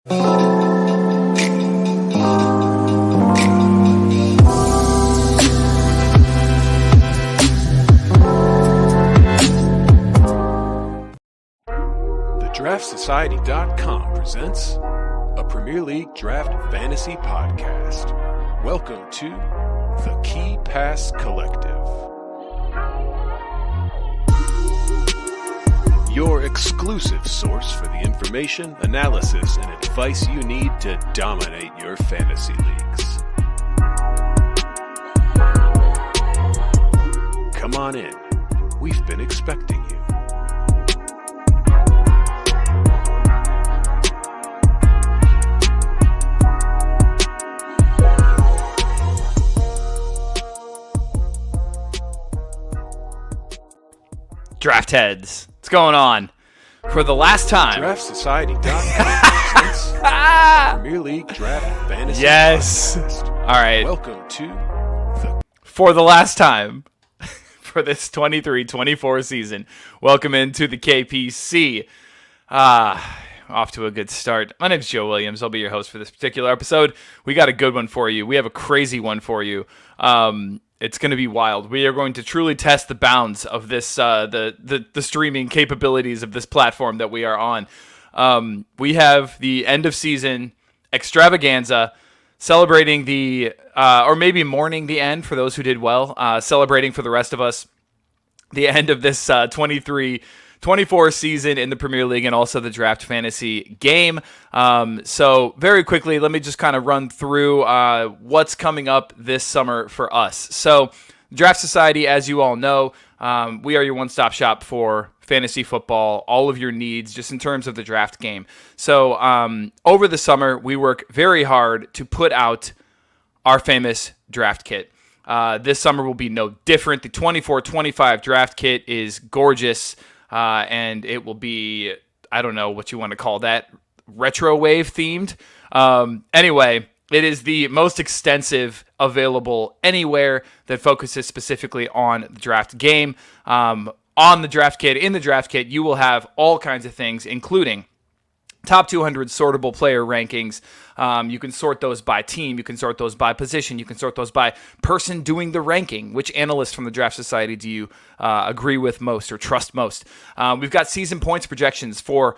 DraftSociety.com presents a Premier League Draft Fantasy Podcast. Welcome to the Key Pass Collective, your exclusive source for the information, analysis, and advice you need to dominate your fantasy leagues. Come on in. We've been expecting you. Draft heads, what's going on? For the last time, DraftSociety.com presents Premier League Draft Fantasy Podcast. All right. Welcome to for the last time for this 23-24 season. Welcome into the KPC. Off to a good start. My name's Joe Williams. I'll be your host for this particular episode. We got a good one for you. We have a crazy one for you. It's going to be wild. We are going to truly test the bounds of this, the streaming capabilities of this platform that we are on. We have the end of season Extravaganza, celebrating the, or maybe mourning the end for those who did well, celebrating for the rest of us the end of this 23-24 season in the Premier League and also the draft fantasy game. So very quickly, let me just kind of run through what's coming up this summer for us. So Draft Society, as you all know, we are your one-stop shop for fantasy football, all of your needs just in terms of the draft game. So over the summer, we work very hard to put out our famous draft kit. This summer will be no different. The 24-25 draft kit is gorgeous. And it will be, I don't know what you want to call that, retro wave themed. Anyway, it is the most extensive available anywhere that focuses specifically on the draft game. On the draft kit, in the draft kit, you will have all kinds of things, including top 200 sortable player rankings. You can sort those by team. You can sort those by position. You can sort those by person doing the ranking. Which analyst from the Draft Society do you agree with most or trust most? We've got season points projections for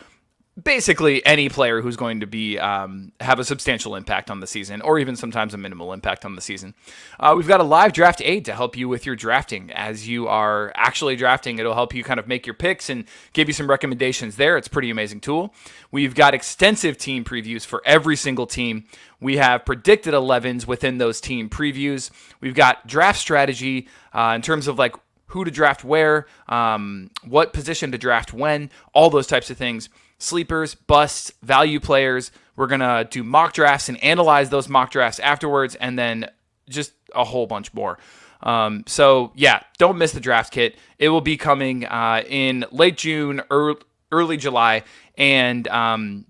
basically any player who's going to be have a substantial impact on the season, or even sometimes a minimal impact on the season. We've got a live draft aid to help you with your drafting. As you are actually drafting, it'll help you kind of make your picks and give you some recommendations there. It's a pretty amazing tool. We've got extensive team previews for every single team. We have predicted 11s within those team previews. We've got draft strategy in terms of like who to draft where, what position to draft when, all those types of things. Sleepers, busts, value players. We're going to do mock drafts and analyze those mock drafts afterwards, and then just a whole bunch more. So, yeah, don't miss the draft kit. It will be coming in late June, early July, and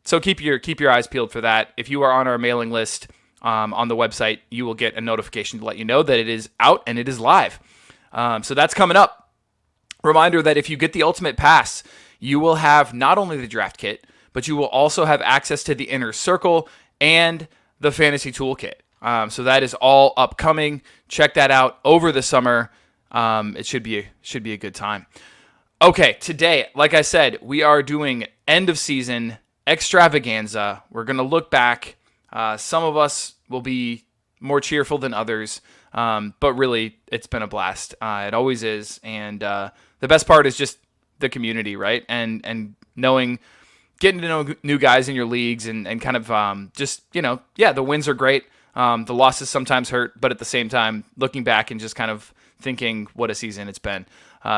so keep your eyes peeled for that. If you are on our mailing list on the website, you will get a notification to let you know that it is out and it is live. So that's coming up. Reminder that if you get the Ultimate Pass, you will have not only the draft kit, but you will also have access to the Inner Circle and the Fantasy Toolkit. So that is all upcoming. Check that out over the summer. It should be a good time. Okay, today, like I said, we are doing end of season Extravaganza. We're going to look back. Some of us will be more cheerful than others, but really, it's been a blast. It always is, and the best part is just the community, right? And getting to know new guys in your leagues and kind of just, the wins are great. The losses sometimes hurt, but at the same time, looking back and just kind of thinking what a season it's been.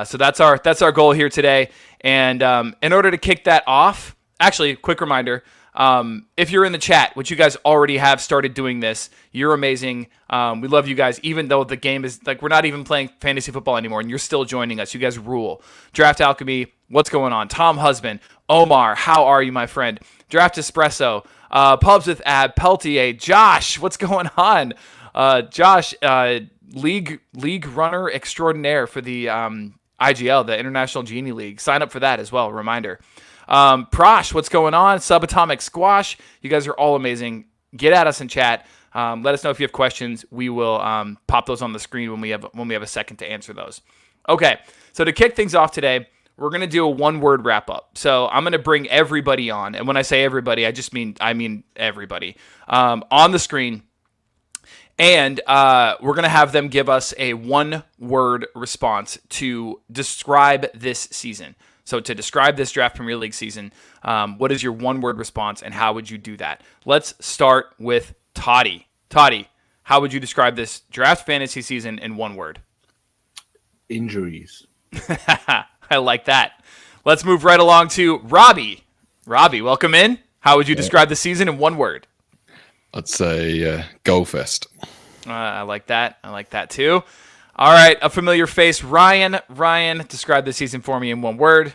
So that's our goal here today. And in order to kick that off, actually, quick reminder, if you're in the chat, which you guys already have started doing this, you're amazing. We love you guys, even though the game is like, we're not even playing fantasy football anymore and you're still joining us. You guys rule. Draft Alchemy, what's going on? Tom Husband, Omar, how are you, my friend? Draft Espresso, Pubs with Ab, Peltier, Josh, what's going on? Josh, league runner extraordinaire for the IGL, the International Genie League. Sign up for that as well, reminder. Prosh, what's going on? Subatomic Squash, you guys are all amazing. Get at us in chat. Let us know if you have questions. We will pop those on the screen when we have a second to answer those. Okay, so to kick things off today, we're going to do a one-word wrap-up. So I'm going to bring everybody on. And when I say everybody, I mean everybody on the screen. And we're going to have them give us a one-word response to describe this season. So to describe this Draft Premier League season, what is your one-word response and how would you do that? Let's start with Toddy. Toddy, how would you describe this Draft Fantasy season in one word? Injuries. I like that. Let's move right along to Robbie. Robbie, welcome in. How would you describe the season in one word? I'd say goal fest. I like that. I like that too. All right, a familiar face, Ryan. Ryan, describe the season for me in one word.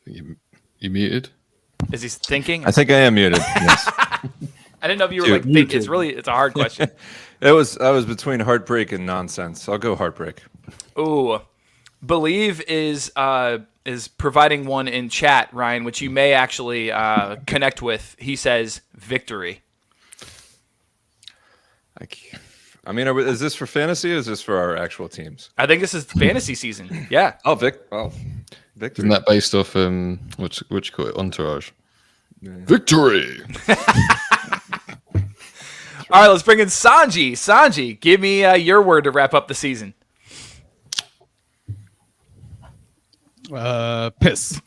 You muted? Is he thinking? I think I am muted. Yes. I didn't know if you were like thinking. It's a hard question. I was between heartbreak and nonsense. I'll go heartbreak. Ooh, Believe is providing one in chat, Ryan, which you may actually connect with. He says victory. I mean, is this for fantasy or is this for our actual teams? I think this is fantasy season. Yeah. Victory. Isn't that based off what you call it, Entourage? Yeah. Victory. All right, let's bring in Sanji. Sanji, give me your word to wrap up the season. Piss.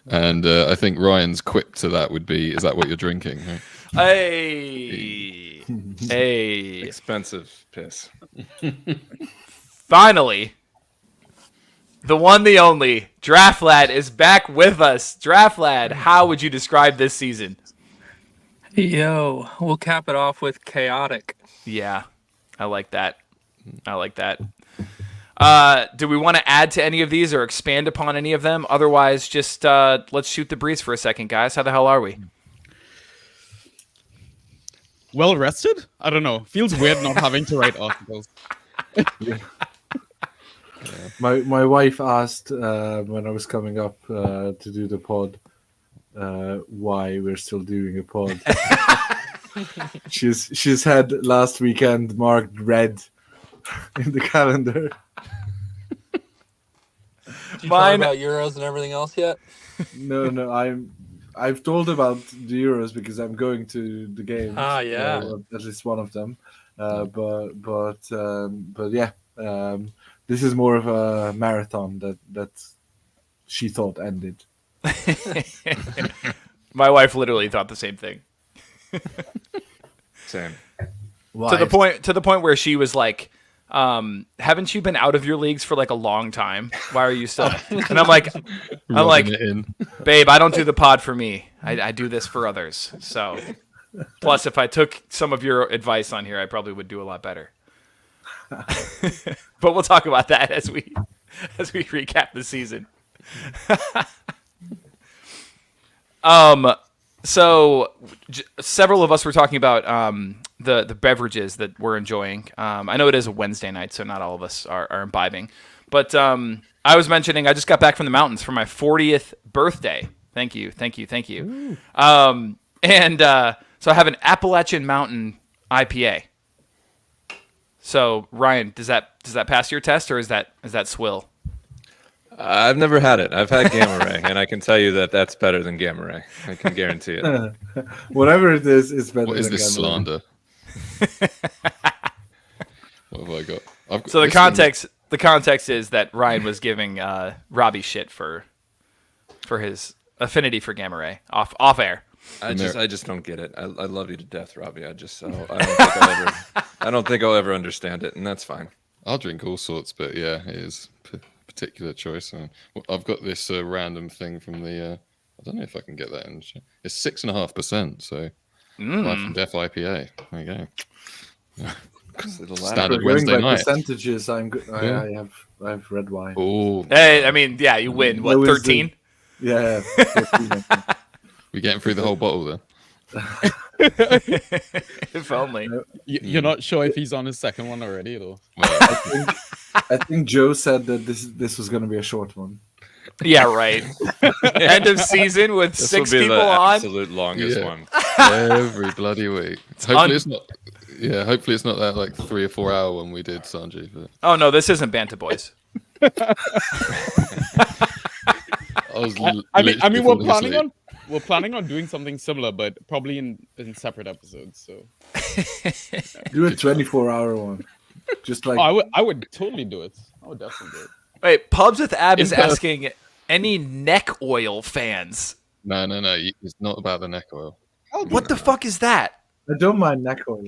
And I think Ryan's quip to that would be, is that what you're drinking? Hey. Hey. Expensive piss. Finally, the one, the only, Draft Lad is back with us. Draft Lad, how would you describe this season? Yo, we'll cap it off with chaotic. Yeah, I like that. I like that. Do we want to add to any of these or expand upon any of them? Otherwise, just let's shoot the breeze for a second, guys. How the hell are we? Well rested? I don't know. Feels weird not having to write articles. Yeah. My wife asked when I was coming up to do the pod why we're still doing a pod. she's had last weekend marked red in the calendar. Did you talk about Euros and everything else yet? No, I've told about the Euros because I'm going to the games. Yeah. At least one of them. But yeah. This is more of a marathon that she thought ended. My wife literally thought the same thing. Same. Why? To the point where she was like, haven't you been out of your leagues for like a long time? Why are you still? And I'm like, babe, I don't do the pod for me. I do this for others. So, plus, if I took some of your advice on here, I probably would do a lot better. But we'll talk about that as we recap the season. So several of us were talking about the beverages that we're enjoying. I know it is a Wednesday night, so not all of us are imbibing. But I was mentioning I just got back from the mountains for my 40th birthday. Thank you. So I have an Appalachian Mountain IPA. So Ryan, does that pass your test, or is that swill? I've never had it. I've had Gamma Ray, and I can tell you that that's better than Gamma Ray. I can guarantee it. Whatever it is, it's better. What is than this Gamma slander? What have I got? So the context is that Ryan was giving Robbie shit for his affinity for Gamma Ray off air. I just don't get it. I love you to death, Robbie. I don't think I'll ever understand it, and that's fine. I'll drink all sorts, but yeah, it is a particular choice. I've got this random thing from the. I don't know if I can get that in. It's 6.5%. So Life and Death IPA. There you go. Standard Wednesday night. Percentages. I'm good. I have red wine. Oh, hey, I mean, yeah, you win. What, 13? Yeah. 13, we getting through the whole bottle then? If only. You're not sure if he's on his second one already, though. I think Joe said that this was going to be a short one. Yeah, right. End of season with This 6 will be people the on. absolute longest Yeah. one. Every bloody week. Hopefully it's not. Yeah, hopefully it's not that like 3 or 4 hour one we did, Sanji. But Oh no, this isn't Banta Boys. I mean, we're planning we're planning on doing something similar, but probably in separate episodes. So Do a 24-hour one. Just like I would totally do it. I would definitely do it. Wait, Pubs with Ab is In person. asking any neck oil fans. No. It's not about the neck oil. What the fuck is that? I don't mind neck oil.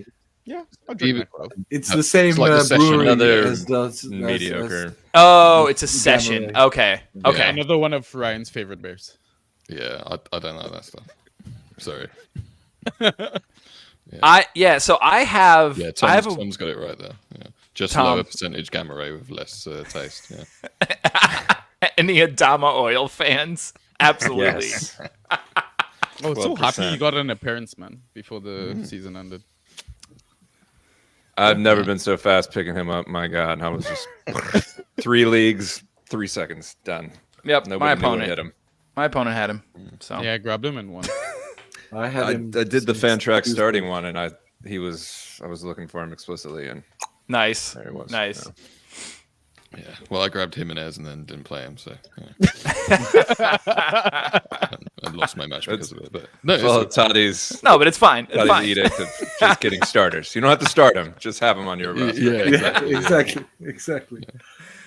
Yeah, I'll drink Even- that well. It's the same like the session. brewery Another as does mediocre. Oh, it's a session. Gamma Okay. Okay. Yeah. Another one of Ryan's favorite beers. Yeah, I don't know that stuff. Sorry. So I have Yeah, I have Tom's got it right there. Yeah. Just Tom. lower percentage gamma ray with less taste. Yeah. any Adama oil fans. Absolutely. Yes. Oh, so happy 12%. you got an appearance, man, before the season ended. I've never been so fast picking him up. My God, I was just 3 leagues, 3 seconds, done. Yep. Nobody my knew what opponent. hit him. My opponent had him. So Yeah, I grabbed him and won. I had I him. did the since fan track Tuesday. starting one, and I was looking for him explicitly, and nice. there he was. Nice. Yeah. Well, I grabbed Jimenez and then didn't play him, so yeah. and lost my match because of it. But no, it's Well, all- Toddy's No, but it's fine. It's fine. edict of just getting starters. You don't have to start him; just have him on your roster. yeah, Yeah, exactly. exactly.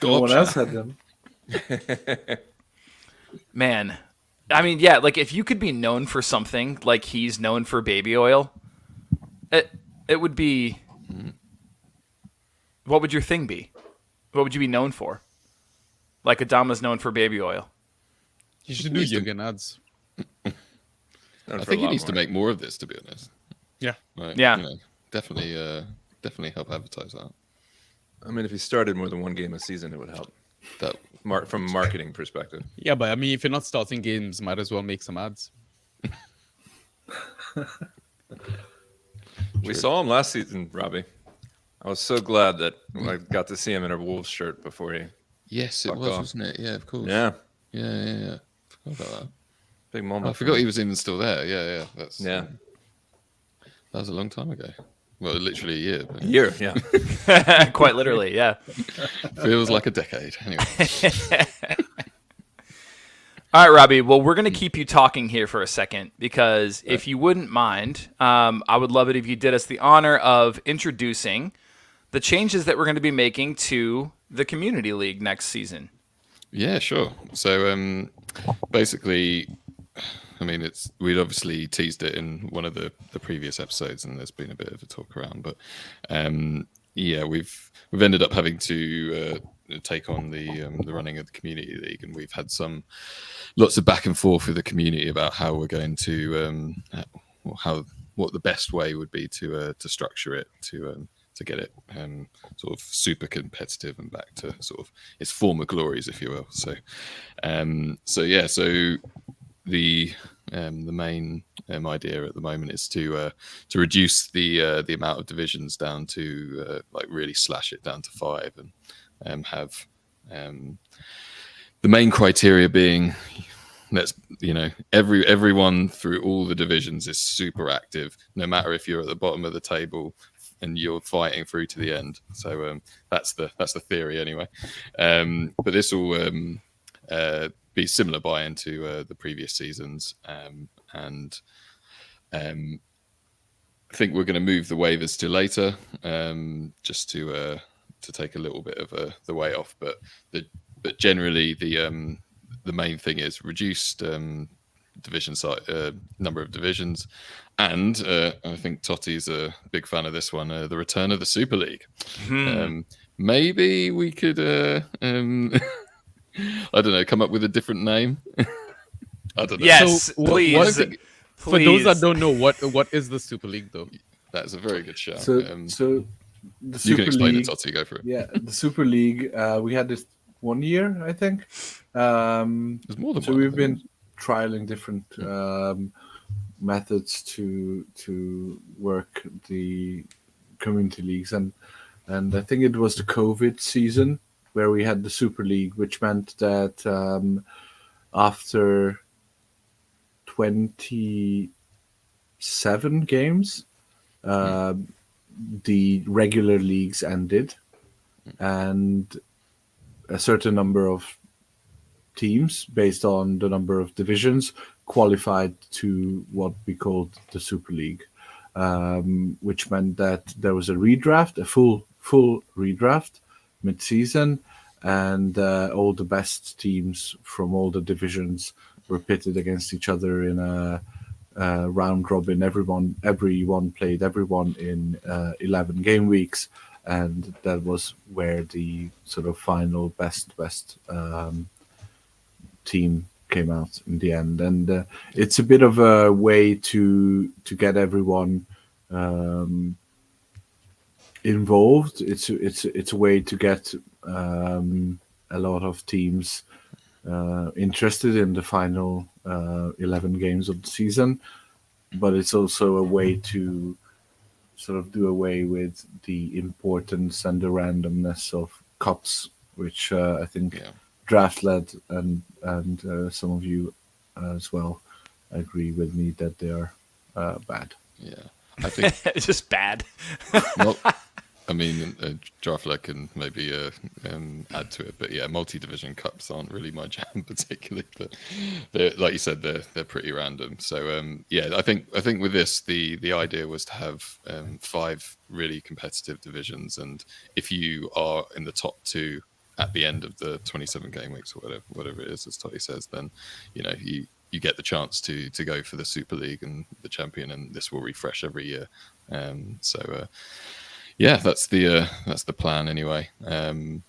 Got No one options. else had them. Man. I mean, yeah, like if you could be known for something like he's known for baby oil, it would be. What would your thing be? What would you be known for? Like Adama's known for baby oil. You should do Jürgen ads. Known I for a think he lot needs to more. make more of this, to be honest. Yeah. Like, Yeah. you know, definitely help advertise that. I mean, if he started more than one game a season, it would help. That From a marketing perspective. Yeah, but I mean, if you're not starting games, might as well make some ads. We saw him last season, Robbie. I was so glad that I got to see him in a Wolves shirt before he. yes, it Fuck was, off. wasn't it? Yeah, of course. Yeah, Yeah. Forgot about that. big Oh, moment. I forgot he was even still there. Yeah. That's Yeah, That was a long time ago. Well, literally a year. But year. Yeah, Quite literally, yeah. feels like a decade. Anyway. All right, Robbie. Well, we're going to keep you talking here for a second because if you wouldn't mind, I would love it if you did us the honor of introducing the changes that we're going to be making to the Community League next season. Yeah, sure. So basically, I mean, we'd obviously teased it in one of the previous episodes, and there's been a bit of a talk around. But yeah, we've ended up having to take on the running of the Community League, and we've had lots of back and forth with the community about how we're going to what the best way would be to structure it to get it sort of super competitive and back to sort of its former glories, if you will. So the main idea at the moment is to reduce the amount of divisions down to like really slash it down to 5 and have the main criteria being everyone through all the divisions is super active, no matter if you're at the bottom of the table and you're fighting through to the end. So that's the theory anyway. But this will be similar buy-in to the previous seasons, and I think we're going to move the waivers to later, just to take a little bit of the weight off. But generally the main thing is reduced division size, number of divisions, and I think Totti's a big fan of this one, the return of the Super League. Maybe we could I don't know, come up with a different name. I don't know. Yes, So, please. For those that don't know, what is the Super League though? That's a very good shout. So the you Super can explain League, it, Totti. Go for it. yeah, the Super League. We had this 1 year, I think. There's more than So one, I we've think. been trialing different methods to work the community leagues, and I think it was the COVID season where we had the Super League, which meant that after 27 games, the regular leagues ended, and a certain number of teams, based on the number of divisions, qualified to what we called the Super League, which meant that there was a redraft, a full redraft mid-season, and all the best teams from all the divisions were pitted against each other in a round robin. Everyone played everyone in 11 game weeks, and that was where the sort of final best team came out in the end. And it's a bit of a way to get everyone involved. It's a way to get a lot of teams interested in the final 11 games of the season, but it's also a way to sort of do away with the importance and the randomness of cups, which I think draft led, and some of you as well agree with me that they are bad. Yeah, I think It's just bad. well, I mean, Draftler can maybe add to it, but yeah, multi-division cups aren't really my jam particularly. But like you said, they're pretty random. So yeah, I think with this, the idea was to have 5 really competitive divisions, and if you are in the top 2 at the end of the 27 game weeks or whatever it is, as Totty says, then you get the chance to go for the Super League and the champion, and this will refresh every year. Yeah, that's the plan anyway. Ben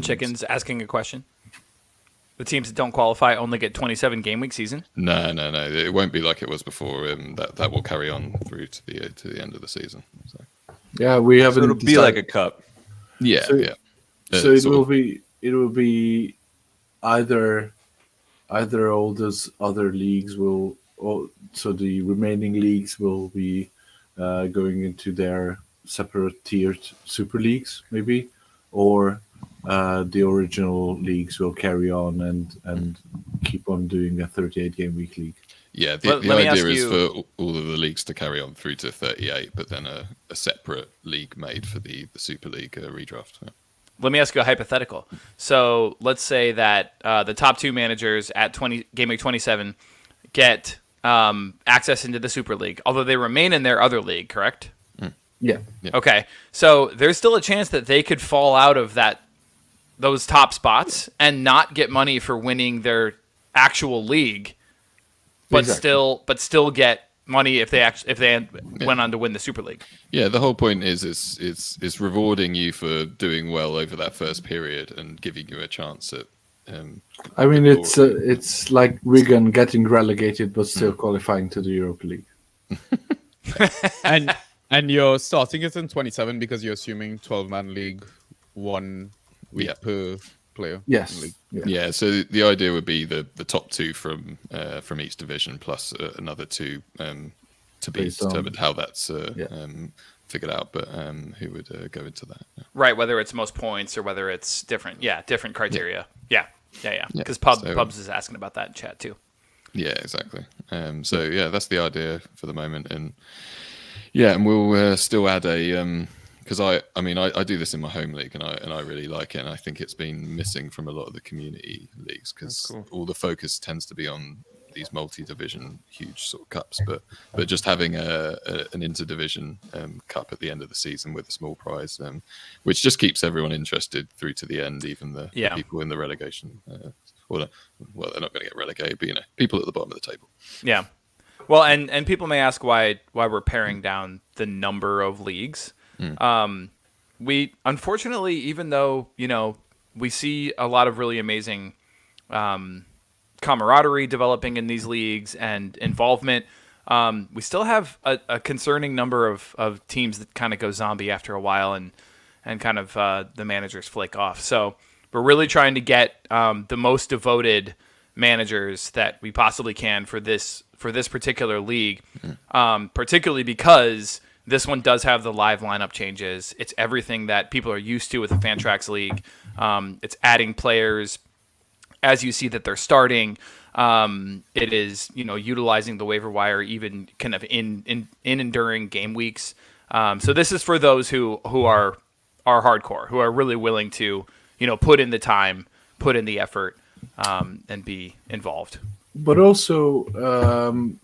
Chicken's asking a question. The teams that don't qualify only get 27 game week season. No, it won't be like it was before. That will carry on through to the end of the season. So. Yeah, we haven't. So it'll be like a cup. Yeah, yeah. So it will be either all those other leagues will, so the remaining leagues will be going into their separate tiered super leagues, maybe, or the original leagues will carry on and keep on doing a 38 game week league. Yeah, the idea is for all of the leagues to carry on through to 38, but then a separate league made for the Super League redraft. Yeah. Let me ask you a hypothetical. So let's say that the top 2 managers at game week 27 get access into the Super League, although they remain in their other league, correct? Yeah. Okay. So there's still a chance that they could fall out of those top spots and not get money for winning their actual league, but still get money if they went on to win the Super League. Yeah, the whole point is it's rewarding you for doing well over that first period and giving you a chance at. I mean, it's like Wigan getting relegated but still qualifying to the Europa League. And you're starting it in 27 because you're assuming 12-man league, 1 week per player. Yes. Yeah. So the idea would be the top 2 from each division plus another 2 to be determined how that's figured out. But who would go into that? Yeah. Right. Whether it's most points or whether it's different criteria. Yeah. Because Pubs is asking about that in chat too. Yeah, exactly. So yeah, that's the idea for the moment, and we'll still add a because I do this in my home league and I really like it, and I think it's been missing from a lot of the community leagues because all the focus tends to be on these multi-division huge sort of cups, but just having an interdivision cup at the end of the season with a small prize, which just keeps everyone interested through to the end, even the people in the relegation. They're not going to get relegated, but people at the bottom of the table. Yeah. Well, and people may ask why we're paring down the number of leagues. We unfortunately, even though we see a lot of really amazing camaraderie developing in these leagues and involvement, we still have a concerning number of teams that kind of go zombie after a while and kind of the managers flake off. So we're really trying to get the most devoted managers that we possibly can for this particular league, particularly because this one does have the live lineup changes. It's everything that people are used to with the Fantrax League. It's adding players as you see that they're starting. It is, utilizing the waiver wire even kind of in and during game weeks. So this is for those who are hardcore, who are really willing to, put in the time, put in the effort, and be involved. But also,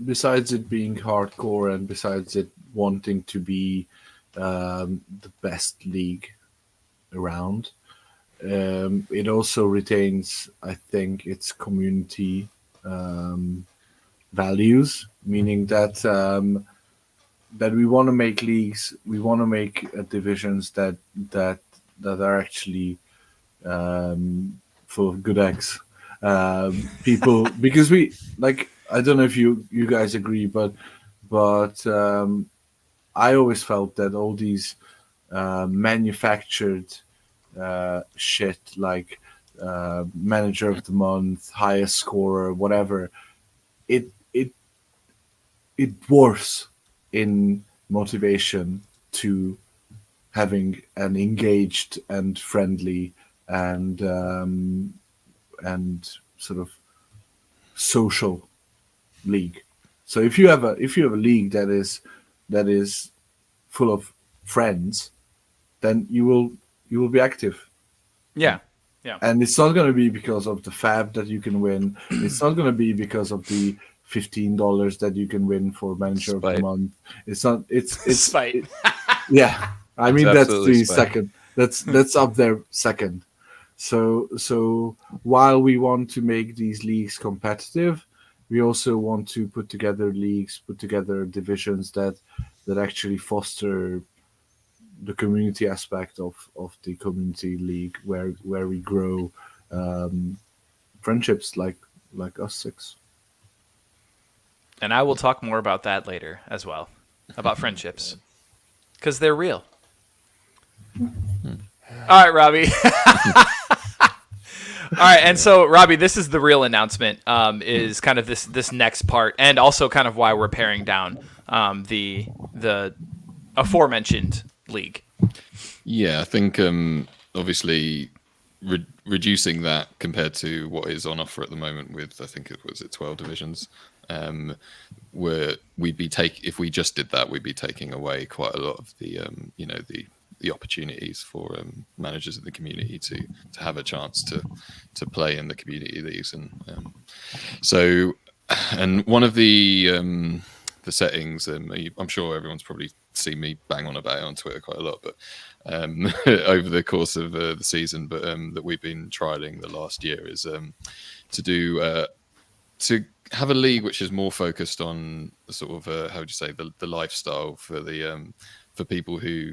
besides it being hardcore and besides it wanting to be the best league around, it also retains, I think, its community values, meaning that that we want to make leagues, we want to make divisions that are actually full of good eggs. People, because we like, I don't know if you guys agree, but I always felt that all these manufactured shit like manager of the month, highest scorer, whatever, it dwarfs in motivation to having an engaged and friendly and sort of social league. So if you have a league that is full of friends, then you will be active. Yeah. And it's not going to be because of the fab that you can win. It's not going to be because of the $15 that you can win for manager of the month. It's not. It's Spite. Yeah, I mean, It's that's the absolutely spite. second. That's up there second. So while we want to make these leagues competitive, we also want to put together leagues, put together divisions that actually foster the community aspect of the community league, where we grow friendships like us six. And I will talk more about that later as well, about friendships, because they're real. All right, Robbie. All right, and so Robbie, this is the real announcement. Is kind of this next part, and also kind of why we're paring down the aforementioned league. Yeah, I think obviously reducing that compared to what is on offer at the moment with, I think it was 12 divisions, where if we just did that, we'd be taking away quite a lot of the the opportunities for managers in the community to have a chance to play in the community leagues. And so one of the settings, I'm sure everyone's probably seen me bang on about it on Twitter quite a lot, but over the course of the season, but that we've been trialing the last year is to have a league which is more focused on the sort of how would you say the lifestyle for the for people who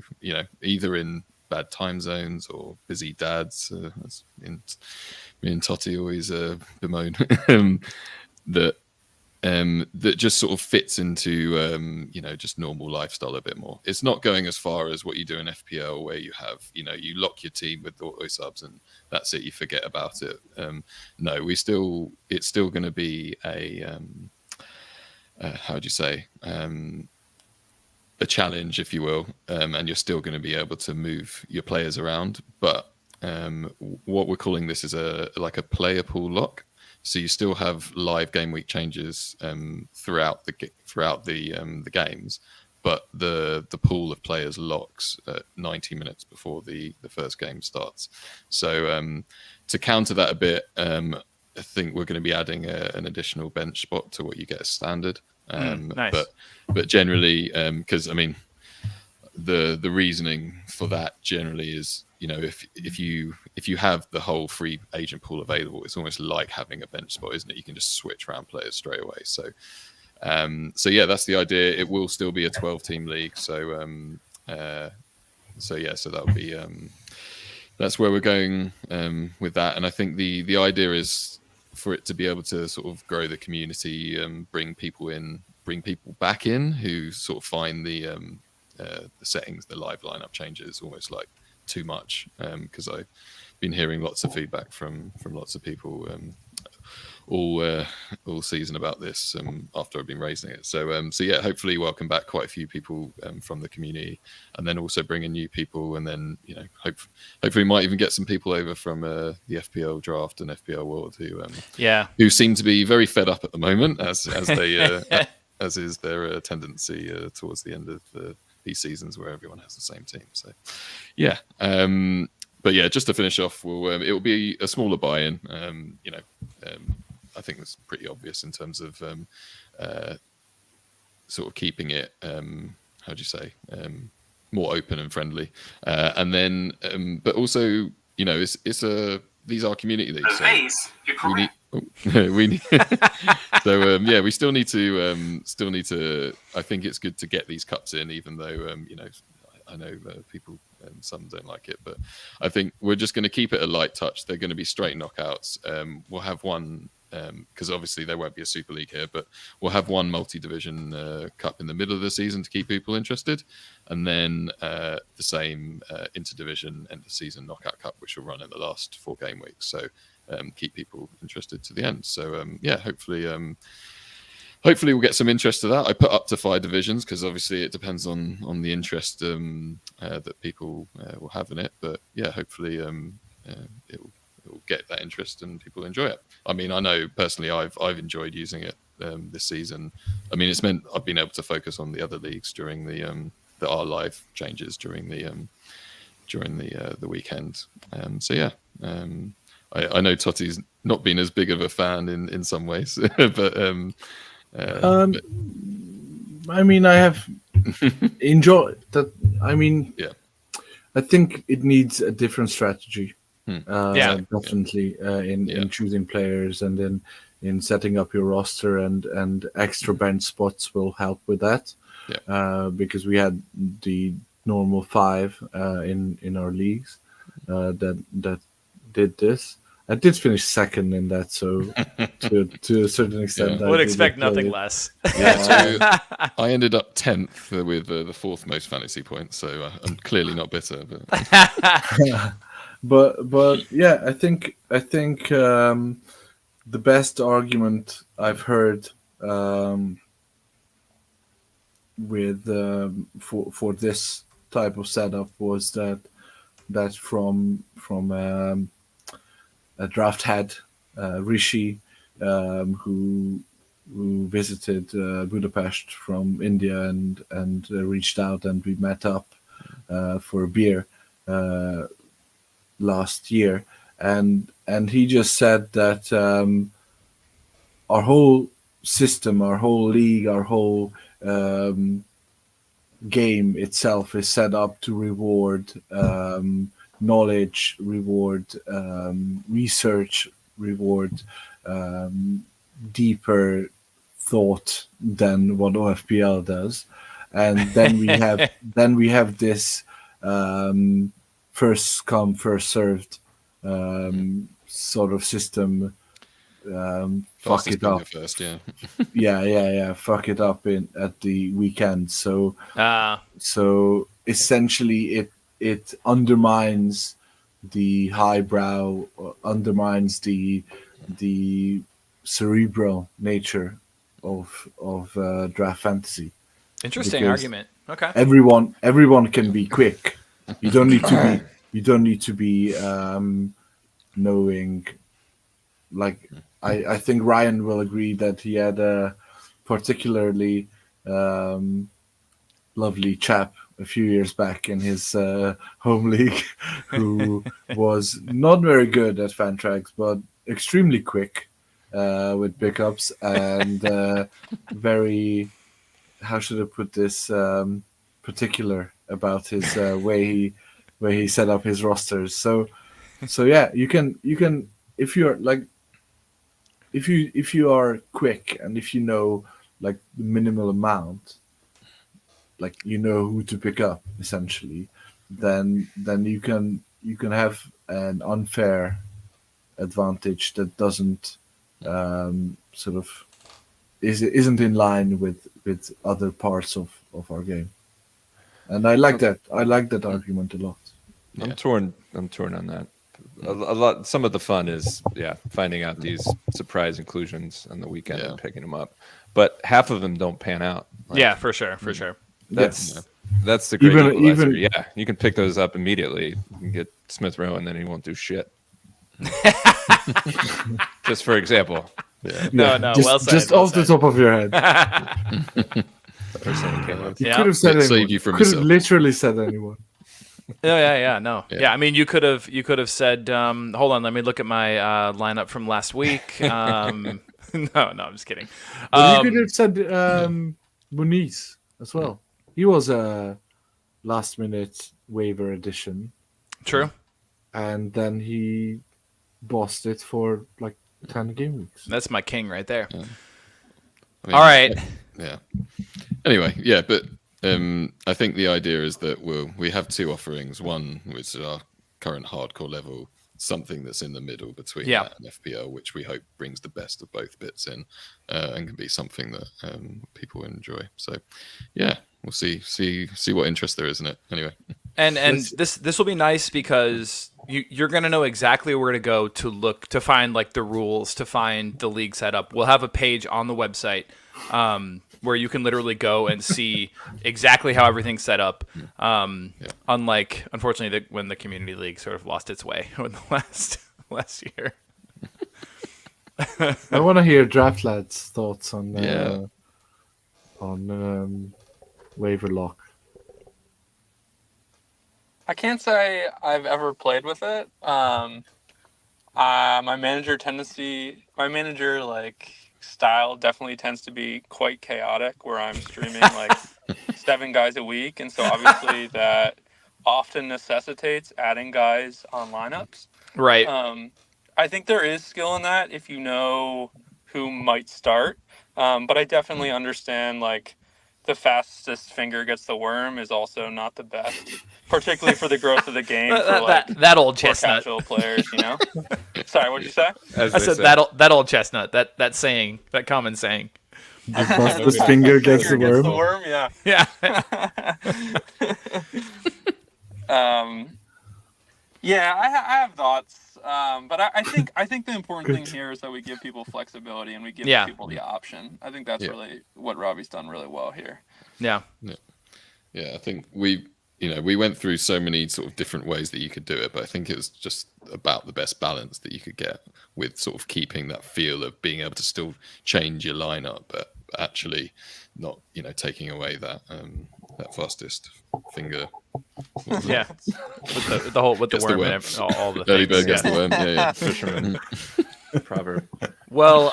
either in bad time zones or busy dads. Me and Totti always bemoan that just sort of fits into just normal lifestyle a bit more. It's not going as far as what you do in FPL, where you have you lock your team with auto subs and that's it, you forget about it. No, it's still going to be a how would you say a challenge, if you will, and you're still going to be able to move your players around. But what we're calling this is a player pool lock. So you still have live game week changes throughout the games, but the pool of players locks at 90 minutes before the first game starts. So to counter that a bit, I think we're going to be adding an additional bench spot to what you get as standard. Nice. But generally, because I mean, the reasoning for that generally is, if you have the whole free agent pool available, it's almost like having a bench spot, isn't it? You can just switch around players straight away. So yeah, that's the idea. It will still be a 12-team league. So that'll be that's where we're going with that. And I think the idea is for it to be able to sort of grow the community, bring people back in who sort of find the settings, the live lineup changes almost like too much, because I've been hearing lots of feedback from lots of people all season about this after I've been raising it. So yeah, hopefully welcome back quite a few people from the community, and then also bring in new people, and then hopefully we might even get some people over from the FPL draft and FPL world who seem to be very fed up at the moment, as they as is their tendency towards the end of these seasons where everyone has the same team. So yeah. But yeah, just to finish off, it will be a smaller buy-in. I think that's pretty obvious in terms of sort of keeping it, how do you say, more open and friendly. And then, but also, these are community leagues. We need. So yeah, we still need to. I think it's good to get these cups in, even though I know people. Some don't like it, but I think we're just going to keep it a light touch. They're going to be straight knockouts. We'll have one because obviously there won't be a Super League here, but we'll have one multi-division cup in the middle of the season to keep people interested, and then the same interdivision end of season knockout cup, which will run in the last 4 game weeks. So keep people interested to the end. So yeah, hopefully we'll get some interest to that. I put up to 5 divisions because obviously it depends on the interest that people will have in it. But yeah, hopefully it will get that interest and people enjoy it. I mean, I know personally I've enjoyed using it this season. I mean, it's meant I've been able to focus on the other leagues during the R live changes during the weekend. So yeah, I know Totti's not been as big of a fan in some ways, but. I mean, I have enjoyed that. I mean, yeah, I think it needs a different strategy. Definitely in choosing players and in setting up your roster, and extra bench spots will help with that. Because we had the normal 5 in our leagues that did this. I did finish second in that, so to a certain extent, I would expect nothing less. Yeah, so I ended up 10th with the 4th most fantasy points, so I'm clearly not bitter. But yeah, I think the best argument I've heard with for this type of setup was that from a draft head, Rishi, who visited Budapest from India and reached out, and we met up for a beer last year, and he just said that our whole system, our whole league, our whole game itself is set up to reward knowledge, reward research, reward deeper thought than what OFPL does, and then we have this first come first served sort of system. Fuck it up first, fuck it up at the weekend. So essentially it undermines the highbrow, undermines the cerebral nature of draft fantasy. Interesting Because argument. Okay. Everyone can be quick. You don't need to be knowing. Like I think Ryan will agree that he had a particularly lovely chap a few years back in his home league who was not very good at Fantrax, but extremely quick with pickups and very, how should I put this, particular about his way he set up his rosters. So yeah, you can if you're like if you are quick and if you know like the minimal amount, like you know who to pick up essentially, then you can have an unfair advantage that doesn't sort of isn't in line with other parts of our game. And I like that argument a lot. I'm torn on that a lot. Some of the fun is finding out these surprise inclusions on the weekend and picking them up. But half of them don't pan out. Yeah, for sure. That's the great equalizer. Yeah, you can pick those up immediately. You can get Smith Rowe, and then he won't do shit. Just for example. Yeah. No, well said. Just off the top of your head. You could have said anyone. You could have literally said anyone. Yeah. I mean, you could have said, hold on, let me look at my lineup from last week. No, I'm just kidding. You could have said Muniz as well. He was a last-minute waiver addition. True. And then he bossed it for like 10 game weeks. That's my king right there. Yeah. I mean, all right. Yeah. Anyway, but I think the idea is that we have two offerings. One, which is our current hardcore level, something that's in the middle between that and FPL, which we hope brings the best of both bits in, and can be something that people enjoy. So, we'll see what interest there is in it. Anyway, and this will be nice because you're going to know exactly where to go to look to find like the rules, to find the league setup. We'll have a page on the website where you can literally go and see exactly how everything's set up. Unlike, unfortunately, when the community league sort of lost its way in the last year. I want to hear Draft Lad's thoughts on waiver lock. I can't say I've ever played with it. My manager style definitely tends to be quite chaotic, where I'm streaming like 7 guys a week, and so obviously that often necessitates adding guys on lineups. Right. I think there is skill in that if you know who might start, but I definitely understand like the fastest finger gets the worm is also not the best, particularly for the growth of the game for like that old chestnut casual players, you know. Sorry, what'd you say? I said that old chestnut. That saying, that common saying. The fastest finger gets the worm. Yeah. I have thoughts. But I think the important thing here is that we give people flexibility and we give people the option. I think that's really what Robbie's done really well here. Yeah. I think we went through so many sort of different ways that you could do it, but I think it was just about the best balance that you could get with sort of keeping that feel of being able to still change your lineup, but actually not, taking away that fastest finger. Yeah, with the worm and all the early things. bird gets the worm. Yeah. Fisherman proverb. Well,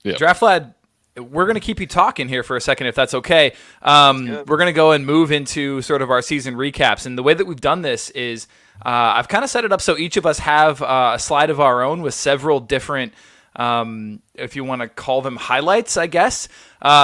Draft Lad, we're going to keep you talking here for a second, if that's okay. We're going to go and move into sort of our season recaps, and the way that we've done this is I've kind of set it up so each of us have a slide of our own with several different, if you want to call them highlights, I guess.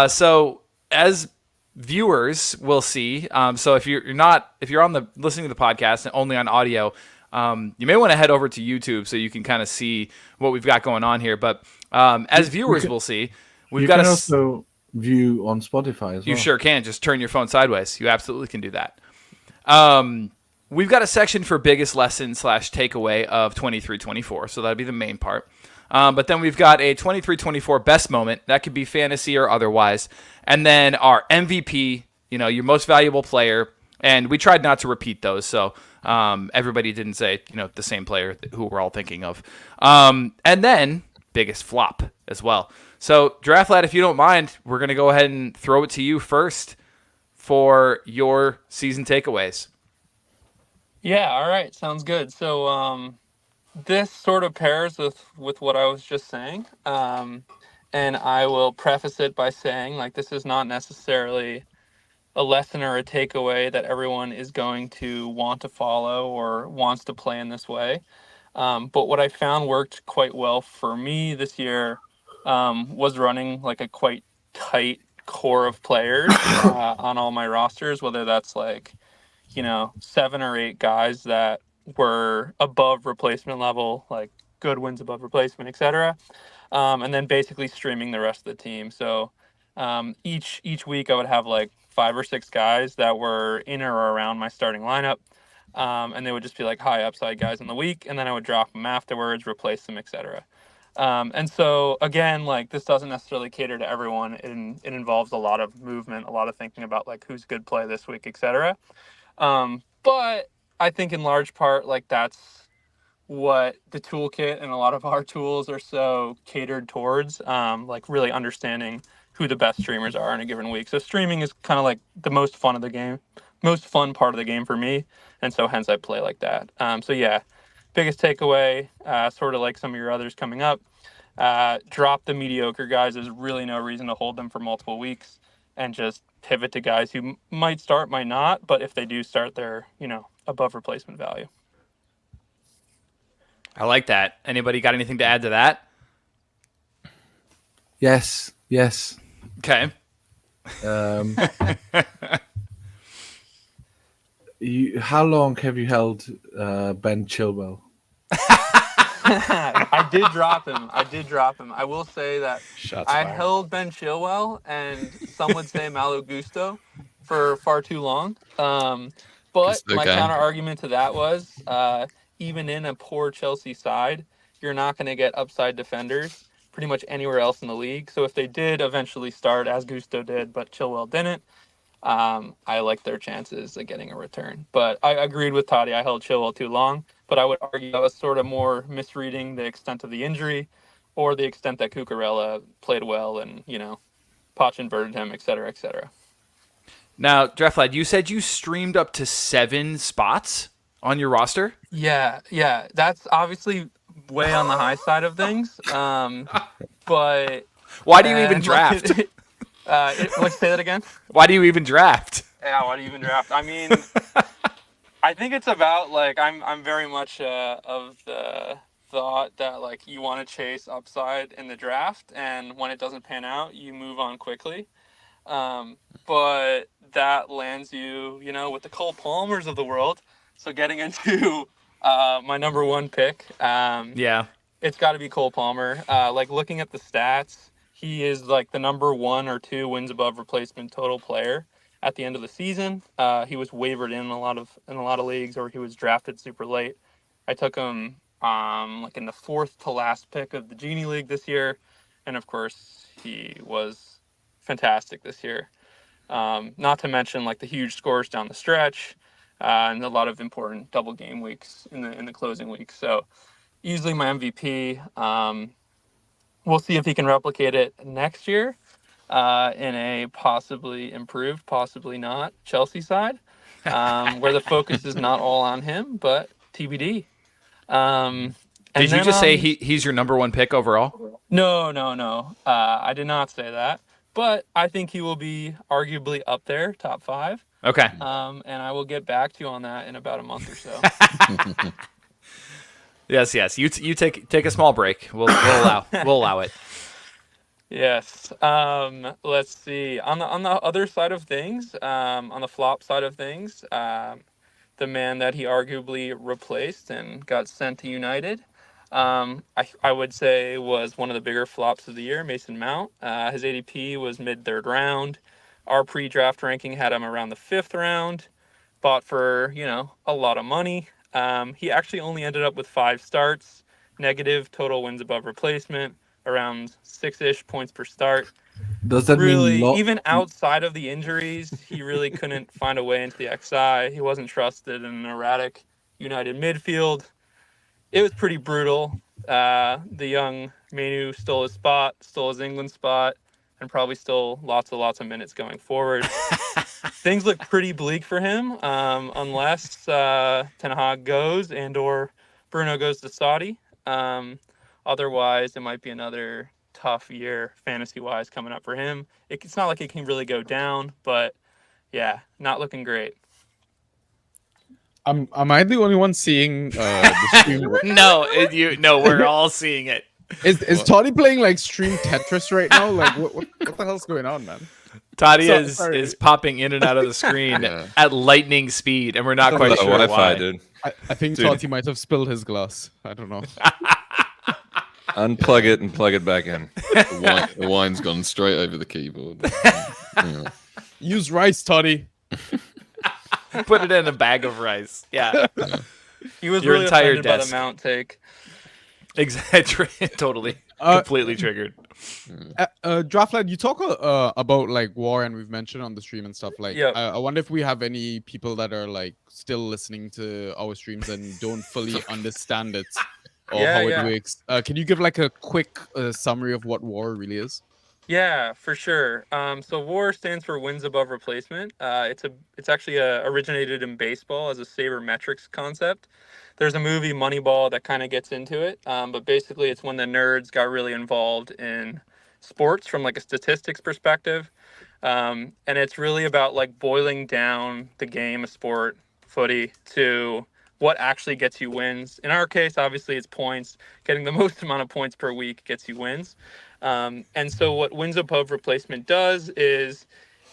So as viewers will see. So if you're listening to the podcast and only on audio, you may want to head over to YouTube so you can kind of see what we've got going on here. But as viewers will see, we've got also view on Spotify as well. You sure can. Just turn your phone sideways. You absolutely can do that. We've got a section for biggest lesson / takeaway of 23-24. So that'd be the main part. But then we've got a 23-24 best moment. That could be fantasy or otherwise. And then our MVP, your most valuable player. And we tried not to repeat those. So everybody didn't say, the same player who we're all thinking of. And then biggest flop as well. So Draft Lad, if you don't mind, we're going to go ahead and throw it to you first for your season takeaways. Yeah. All right. Sounds good. So, this sort of pairs with what I was just saying. And I will preface it by saying, this is not necessarily a lesson or a takeaway that everyone is going to want to follow or wants to play in this way. But what I found worked quite well for me this year was running a quite tight core of players on all my rosters, whether that's 7 or 8 guys that were above replacement level, like good wins above replacement, etc. And then basically streaming the rest of the team. So each week I would have 5 or 6 guys that were in or around my starting lineup. and they would just be like high upside guys in the week, and then I would drop them afterwards, replace them, etc. And so again, like this doesn't necessarily cater to everyone. It involves a lot of movement, a lot of thinking about like who's good play this week, etc. But I think in large part, like that's what the toolkit and a lot of our tools are so catered towards, like really understanding who the best streamers are in a given week. So streaming is kind of like the most fun of the game, most fun part of the game for me, and so hence I play like that. So yeah, biggest takeaway, sort of like some of your others coming up, drop the mediocre guys. There's really no reason to hold them for multiple weeks, and just pivot to guys who might start, might not, but if they do start, they're above replacement value. I like that. Anybody got anything to add to that? Yes. Okay. How long have you held Ben Chilwell? I did drop him. I will say that Shots I fired. held Ben Chilwell, and some would say Malo Gusto, for far too long. But Gusto my gang. counter argument to that was, even in a poor Chelsea side, you're not going to get upside defenders pretty much anywhere else in the league. So if they did eventually start, as Gusto did, but Chilwell didn't, I like their chances of getting a return. But I agreed with Toddy. I held Chilwell too long, but I would argue I was sort of more misreading the extent of the injury or the extent that Cucurella played well and, Poch inverted him, et cetera, et cetera. Now, Dreflad, you said you streamed up to 7 spots on your roster? Yeah. That's obviously way on the high side of things. But Why do you even draft? Let's say that again. Why do you even draft? Yeah, why do you even draft? I mean, I think it's about like I'm very much of the thought that like you want to chase upside in the draft, and when it doesn't pan out, you move on quickly. But that lands you, with the Cole Palmers of the world. So getting into my number one pick, Yeah. it's got to be Cole Palmer. Like looking at the stats, he is like the number 1 or 2 wins above replacement total player at the end of the season. He was wavered in a lot of leagues, or he was drafted super late. I took him like in the 4th to last pick of the Genie League this year, and of course he was fantastic this year. Not to mention like the huge scores down the stretch, and a lot of important double game weeks in the closing weeks. So easily my MVP. We'll see if he can replicate it next year in a possibly improved, possibly not Chelsea side, where the focus is not all on him, but TBD. Did you just say he's your number 1 pick overall? No. I did not say that, but I think he will be arguably up there, top 5. Okay. And I will get back to you on that in about a month or so. Yes. You take a small break. We'll allow it. Yes. Let's see. On the other side of things, on the flop side of things, the man that he arguably replaced and got sent to United, I would say was one of the bigger flops of the year, Mason Mount. His ADP was mid-3rd round. Our pre-draft ranking had him around the 5th round. Bought for, a lot of money. He actually only ended up with 5 starts, negative total wins above replacement, around 6-ish points per start. Does that really, mean even outside of the injuries, he really couldn't find a way into the XI. He wasn't trusted in an erratic United midfield. It was pretty brutal. The young Manu stole his England spot, and probably still lots of minutes going forward. Things look pretty bleak for him, unless Ten Hag goes and/or Bruno goes to Saudi. Otherwise, it might be another tough year fantasy-wise coming up for him. It's not like it can really go down, but yeah, not looking great. Am I the only one seeing the stream? No, we're all seeing it. Is Toddy playing like stream Tetris right now? Like what the hell's going on, man? Toddy is popping in and out of the screen at lightning speed, and we're not quite sure Wi-Fi, why. dude. I think Toddy might have spilled his glass. I don't know. Unplug it and plug it back in. The wine's gone straight over the keyboard. Yeah. Use rice, Toddy. Put it in a bag of rice. Yeah. He was Your really entire offended by the desk. Mount take. Exactly. Totally. Completely triggered. Draftland, you talk about like war, and we've mentioned on the stream and stuff. Like, Yep. I wonder if we have any people that are like still listening to our streams and don't fully understand it or how it works. Can you give like a quick summary of what war really is? Yeah, for sure. So WAR stands for wins above replacement. It's actually originated in baseball as a sabermetrics concept. There's a movie Moneyball that kind of gets into it, but basically it's when the nerds got really involved in sports from like a statistics perspective, and it's really about like boiling down the game of sport, footy, to what actually gets you wins. In our case, obviously, it's points. Getting the most amount of points per week gets you wins. And so what wins above replacement does is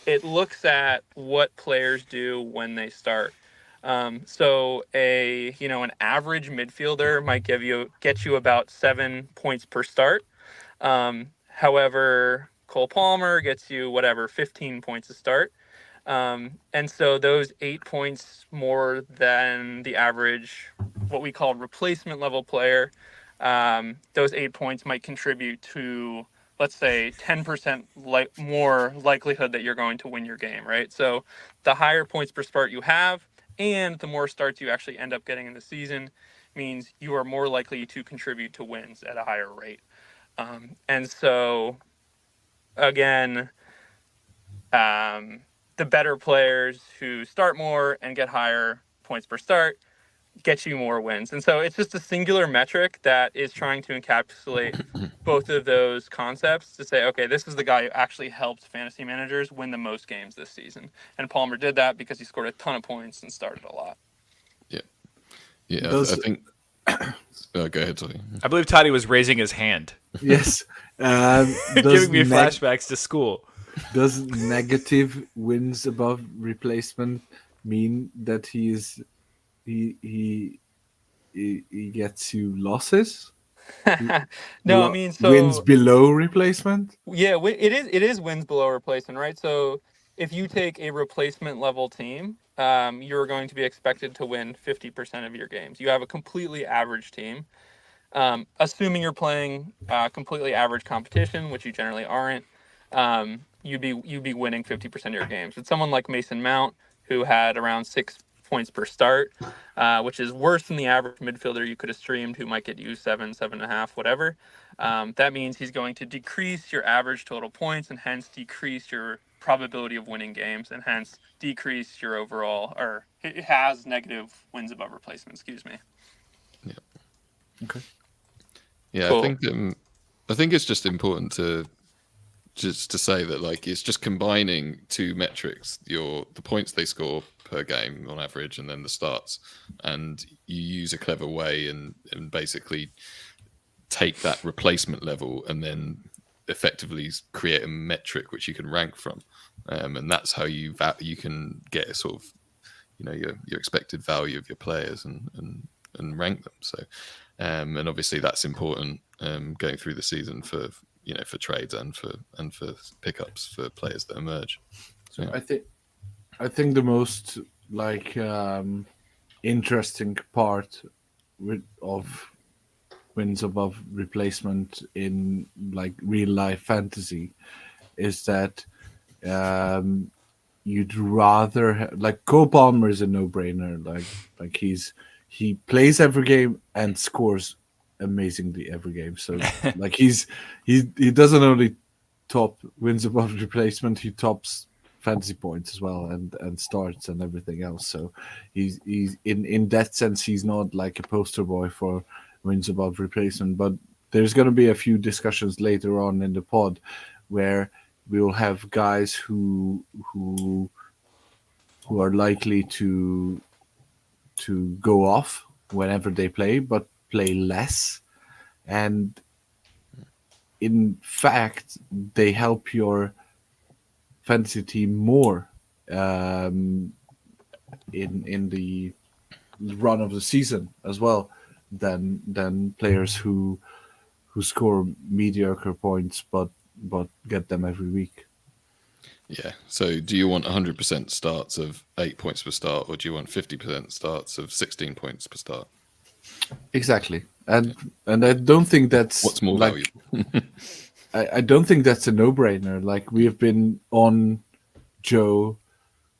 it looks at what players do when they start. So an average midfielder might get you about 7 points per start. However, Cole Palmer gets you 15 points a start. And so those 8 points more than the average, what we call replacement level player, those 8 points might contribute to, let's say, 10% more likelihood that you're going to win your game, right? So the higher points per start you have and the more starts you actually end up getting in the season means you are more likely to contribute to wins at a higher rate. And so, again, the better players who start more and get higher points per start get you more wins. And so it's just a singular metric that is trying to encapsulate both of those concepts to say, okay, this is the guy who actually helped fantasy managers win the most games this season. And Palmer did that because he scored a ton of points and started a lot. Yeah, I think... go ahead, sorry. I believe Toddy was raising his hand. Yes. Giving me flashbacks to school. Does negative wins above replacement mean that he gets you losses? No, I mean, so wins below replacement. Yeah, it is wins below replacement, right? So if you take a replacement level team, you're going to be expected to win 50% of your games. You have a completely average team, assuming you're playing completely average competition, which you generally aren't. You'd be winning 50% of your games. But someone like Mason Mount, who had around 6 points per start, which is worse than the average midfielder you could have streamed, who might get you 7.5, whatever. That means he's going to decrease your average total points and hence decrease your probability of winning games and hence decrease your overall, or it has negative wins above replacement. Excuse me. Yeah. Okay. Yeah, cool. I think it's just important to say that like it's just combining two metrics, the points they score per game on average and then the starts, and you use a clever way and basically take that replacement level and then effectively create a metric which you can rank from, and that's how you can get a sort of your expected value of your players and rank them. So and obviously that's important going through the season for trades and for pickups for players that emerge. So yeah. I think the most interesting part of wins above replacement in like real life fantasy is that you'd rather like Cole Palmer is a no-brainer. Like he plays every game and scores amazingly every game. So like he doesn't only top wins above replacement, he tops fantasy points as well and starts and everything else. So he's in that sense he's not like a poster boy for wins above replacement. But there's going to be a few discussions later on in the pod where we will have guys who are likely to go off whenever they play, but play less, and in fact they help your fantasy team more in the run of the season as well than players who score mediocre points but get them every week. Yeah. So do you want 100% starts of 8 points per start, or do you want 50% starts of 16 points per start? Exactly. And I don't think that's What's more like valuable? I don't think that's a no-brainer. Like, we have been on Joe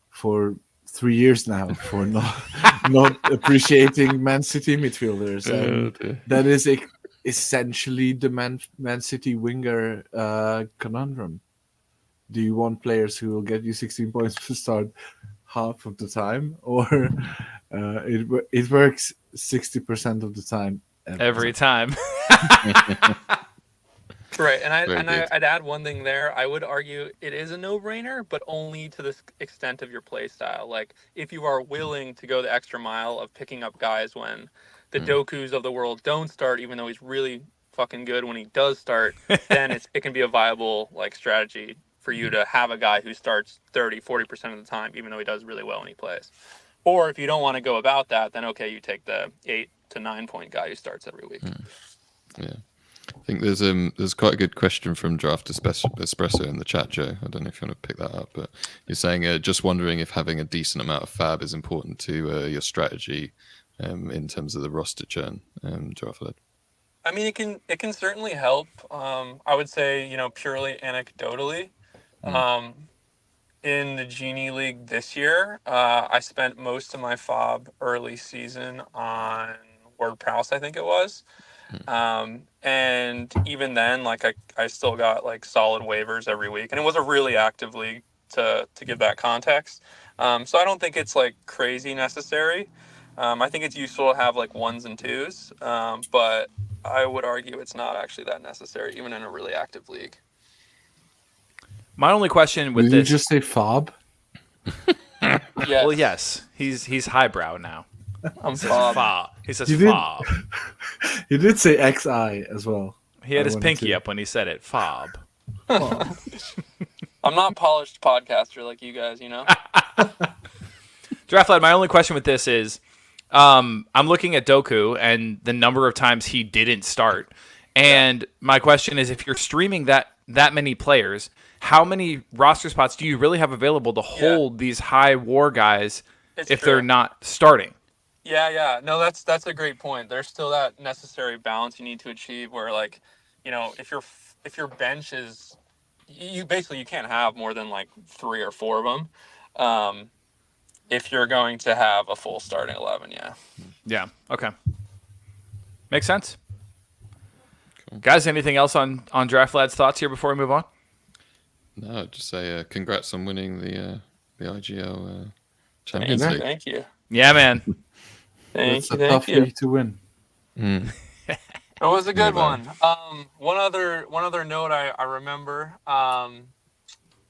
for 3 years now for not appreciating Man City midfielders, and dear. that is essentially the Man City winger conundrum. Do you want players who will get you 16 points per start half of the time, or it works 60% of the time Every time. Right, and Very good. I'd add one thing there. I would argue it is a no-brainer, but only to the extent of your play style. Like, if you are willing to go the extra mile of picking up guys when the Dokus of the world don't start, even though he's really fucking good when he does start, then it can be a viable like strategy for you to have a guy who starts 30-40% of the time, even though he does really well when he plays. Or if you don't want to go about that, then okay, you take the 8 to 9 point guy who starts every week. Yeah. I think there's quite a good question from Draft Espresso in the chat, Joe. I don't know if you want to pick that up, but you're saying just wondering if having a decent amount of fab is important to your strategy in terms of the roster churn. Draft led. I mean, it can certainly help. I would say, purely anecdotally, in the Genie League this year, I spent most of my FOB early season on WordPress, I think it was. And even then, like I still got like solid waivers every week, and it was a really active league to give that context. So I don't think it's like crazy necessary. I think it's useful to have like 1s and 2s, but I would argue it's not actually that necessary, even in a really active league. My only question with Did this. you just say fob? Yes. Well, yes. He's highbrow now. I'm FOB. Fob. He says You did- fob. You did say XI as well. He had I his wanted pinky to- up when he said it. Fob. Fob. I'm not polished podcaster like you guys, Draft Lad, my only question with this is, I'm looking at Doku and the number of times he didn't start. And my question is, if you're streaming that many players, how many roster spots do you really have available to hold these high war guys if they're not starting? Yeah. No, that's a great point. There's still that necessary balance you need to achieve where, like, if your bench is, you can't have more than like 3 or 4 of them. If you're going to have a full starting 11, yeah. Yeah. Okay. Makes sense. Cool. Guys, anything else on Draft Lad's thoughts here before we move on? No, just say congrats on winning the IGL Champions League. Thank you. Yeah, man. That's a tough league to win. It was a good one. One other note I remember.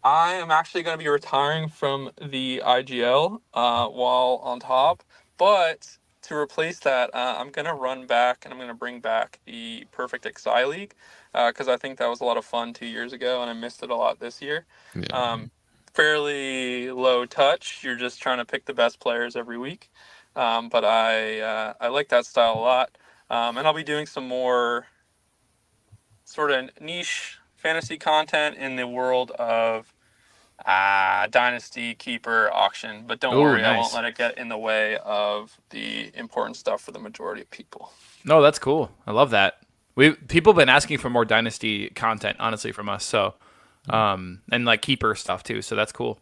I am actually going to be retiring from the IGL while on top, but to replace that, I'm going to run back and I'm going to bring back the Perfect XI League because I think that was a lot of fun 2 years ago and I missed it a lot this year. Yeah. Fairly low touch. You're just trying to pick the best players every week, but I like that style a lot, and I'll be doing some more sort of niche fantasy content in the world of Dynasty, Keeper, Auction, but don't worry, nice. I won't let it get in the way of the important stuff for the majority of people. No, that's cool. I love that. People have been asking for more Dynasty content, honestly, from us. So, and like Keeper stuff too. So that's cool.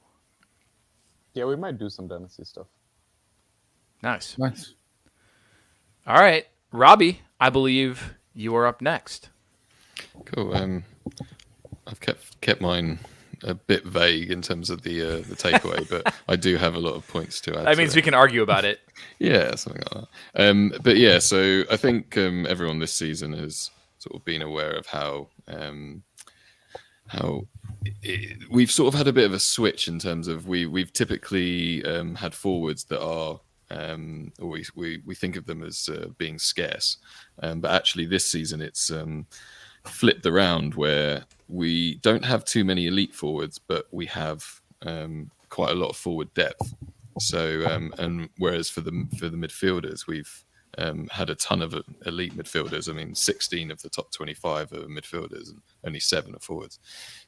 Yeah, we might do some Dynasty stuff. Nice. All right, Robbie, I believe you are up next. Cool. I've kept mine a bit vague in terms of the takeaway, but I do have a lot of points to add. That means we can argue about it. Yeah, something like that. But yeah, so I think everyone this season has sort of been aware of how we've sort of had a bit of a switch in terms of we've typically had forwards that are or we think of them as being scarce, but actually this season it's flipped around where we don't have too many elite forwards, but we have quite a lot of forward depth. So, and whereas for the midfielders, we've had a ton of elite midfielders. I mean, 16 of the top 25 are midfielders, and only 7 are forwards.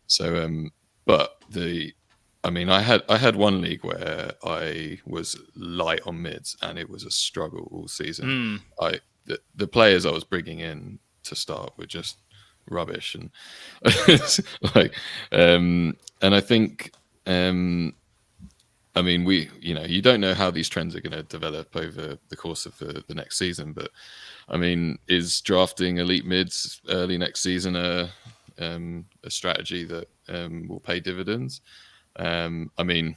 So, but the I mean, I had one league where I was light on mids, and it was a struggle all season. The players I was bringing in to start were just rubbish, and like, and I think, I mean, you don't know how these trends are going to develop over the course of the next season, but I mean, is drafting elite mids early next season a strategy that will pay dividends? I mean,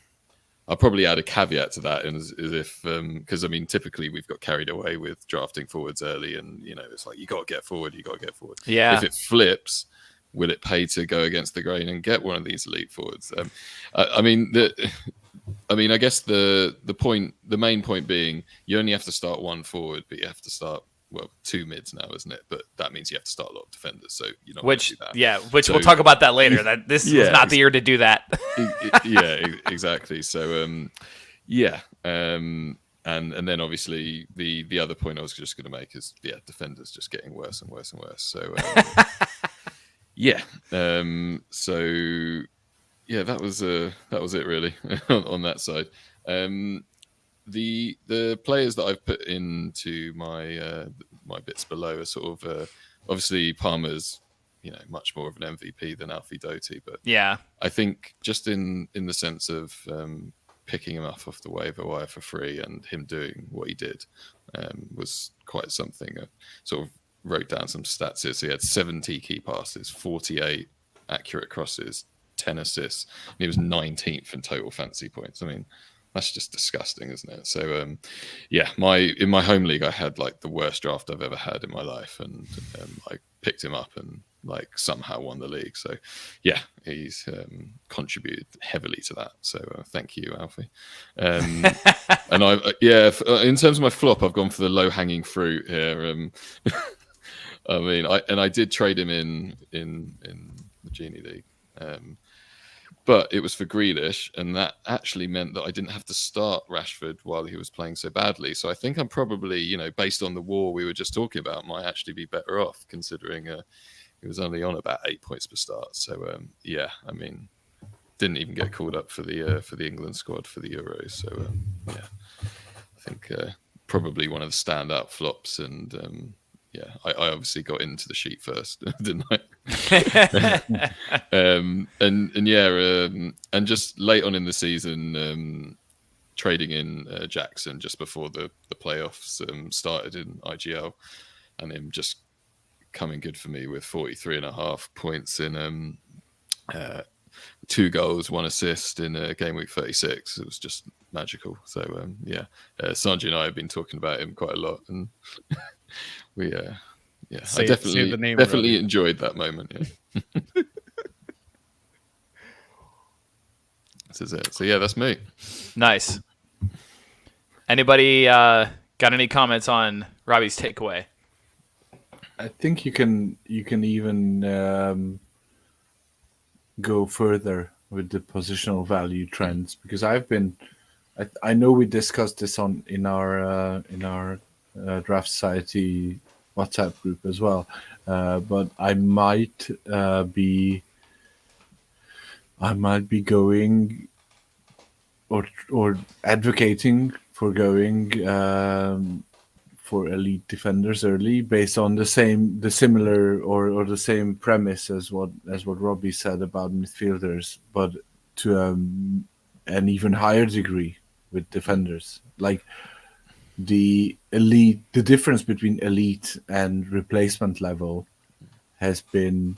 I'll probably add a caveat to that, as if because I mean, typically we've got carried away with drafting forwards early, and it's like you got to get forward. Yeah. If it flips, will it pay to go against the grain and get one of these elite forwards? I mean, I guess the main point being, you only have to start one forward, but you have to start two mids now, isn't it? But that means you have to start a lot of defenders. So you're not which do that. Yeah, which we'll talk about that later. That this was not the year to do that. Yeah, exactly. So and then obviously the other point I was just going to make is defenders just getting worse and worse and worse. So that was it really on that side. The players that I've put into my bits below are sort of obviously Palmer's much more of an MVP than Alfie Doughty, but yeah, I think just in the sense of picking him up off the waiver wire for free and him doing what he did was quite something. I sort of wrote down some stats here. So he had 70 key passes, 48 accurate crosses, 10 assists, and he was 19th in total fantasy points. I mean, that's just disgusting, isn't it? So, in my home league, I had like the worst draft I've ever had in my life, and I picked him up and like somehow won the league. So, yeah, he's contributed heavily to that. So, thank you, Alfie. And in terms of my flop, I've gone for the low hanging fruit here. I mean, I did trade him in the Genie League. But it was for Grealish, and that actually meant that I didn't have to start Rashford while he was playing so badly. So I think I'm probably, based on the war we were just talking about, might actually be better off, considering he was only on about 8 points per start. So I mean, didn't even get called up for the England squad for the Euros. So I think probably one of the standout flops, and I obviously got into the sheet first, didn't I? And just late on in the season, trading in Jackson just before the playoffs started in IGL, and him just coming good for me with 43.5 points in 2 goals, 1 assist in game week 36. It was just magical. So Sanji and I have been talking about him quite a lot, and I definitely enjoyed that moment. Yeah. This is it. So that's me. Nice. Anybody got any comments on Robbie's takeaway? I think you can even go further with the positional value trends, because I know we discussed this in our Draft Society WhatsApp group as well, but I might be going or advocating for going for elite defenders early, based on the similar or the same premise as what Robbie said about midfielders, but to an even higher degree with defenders. Like the difference between elite and replacement level has been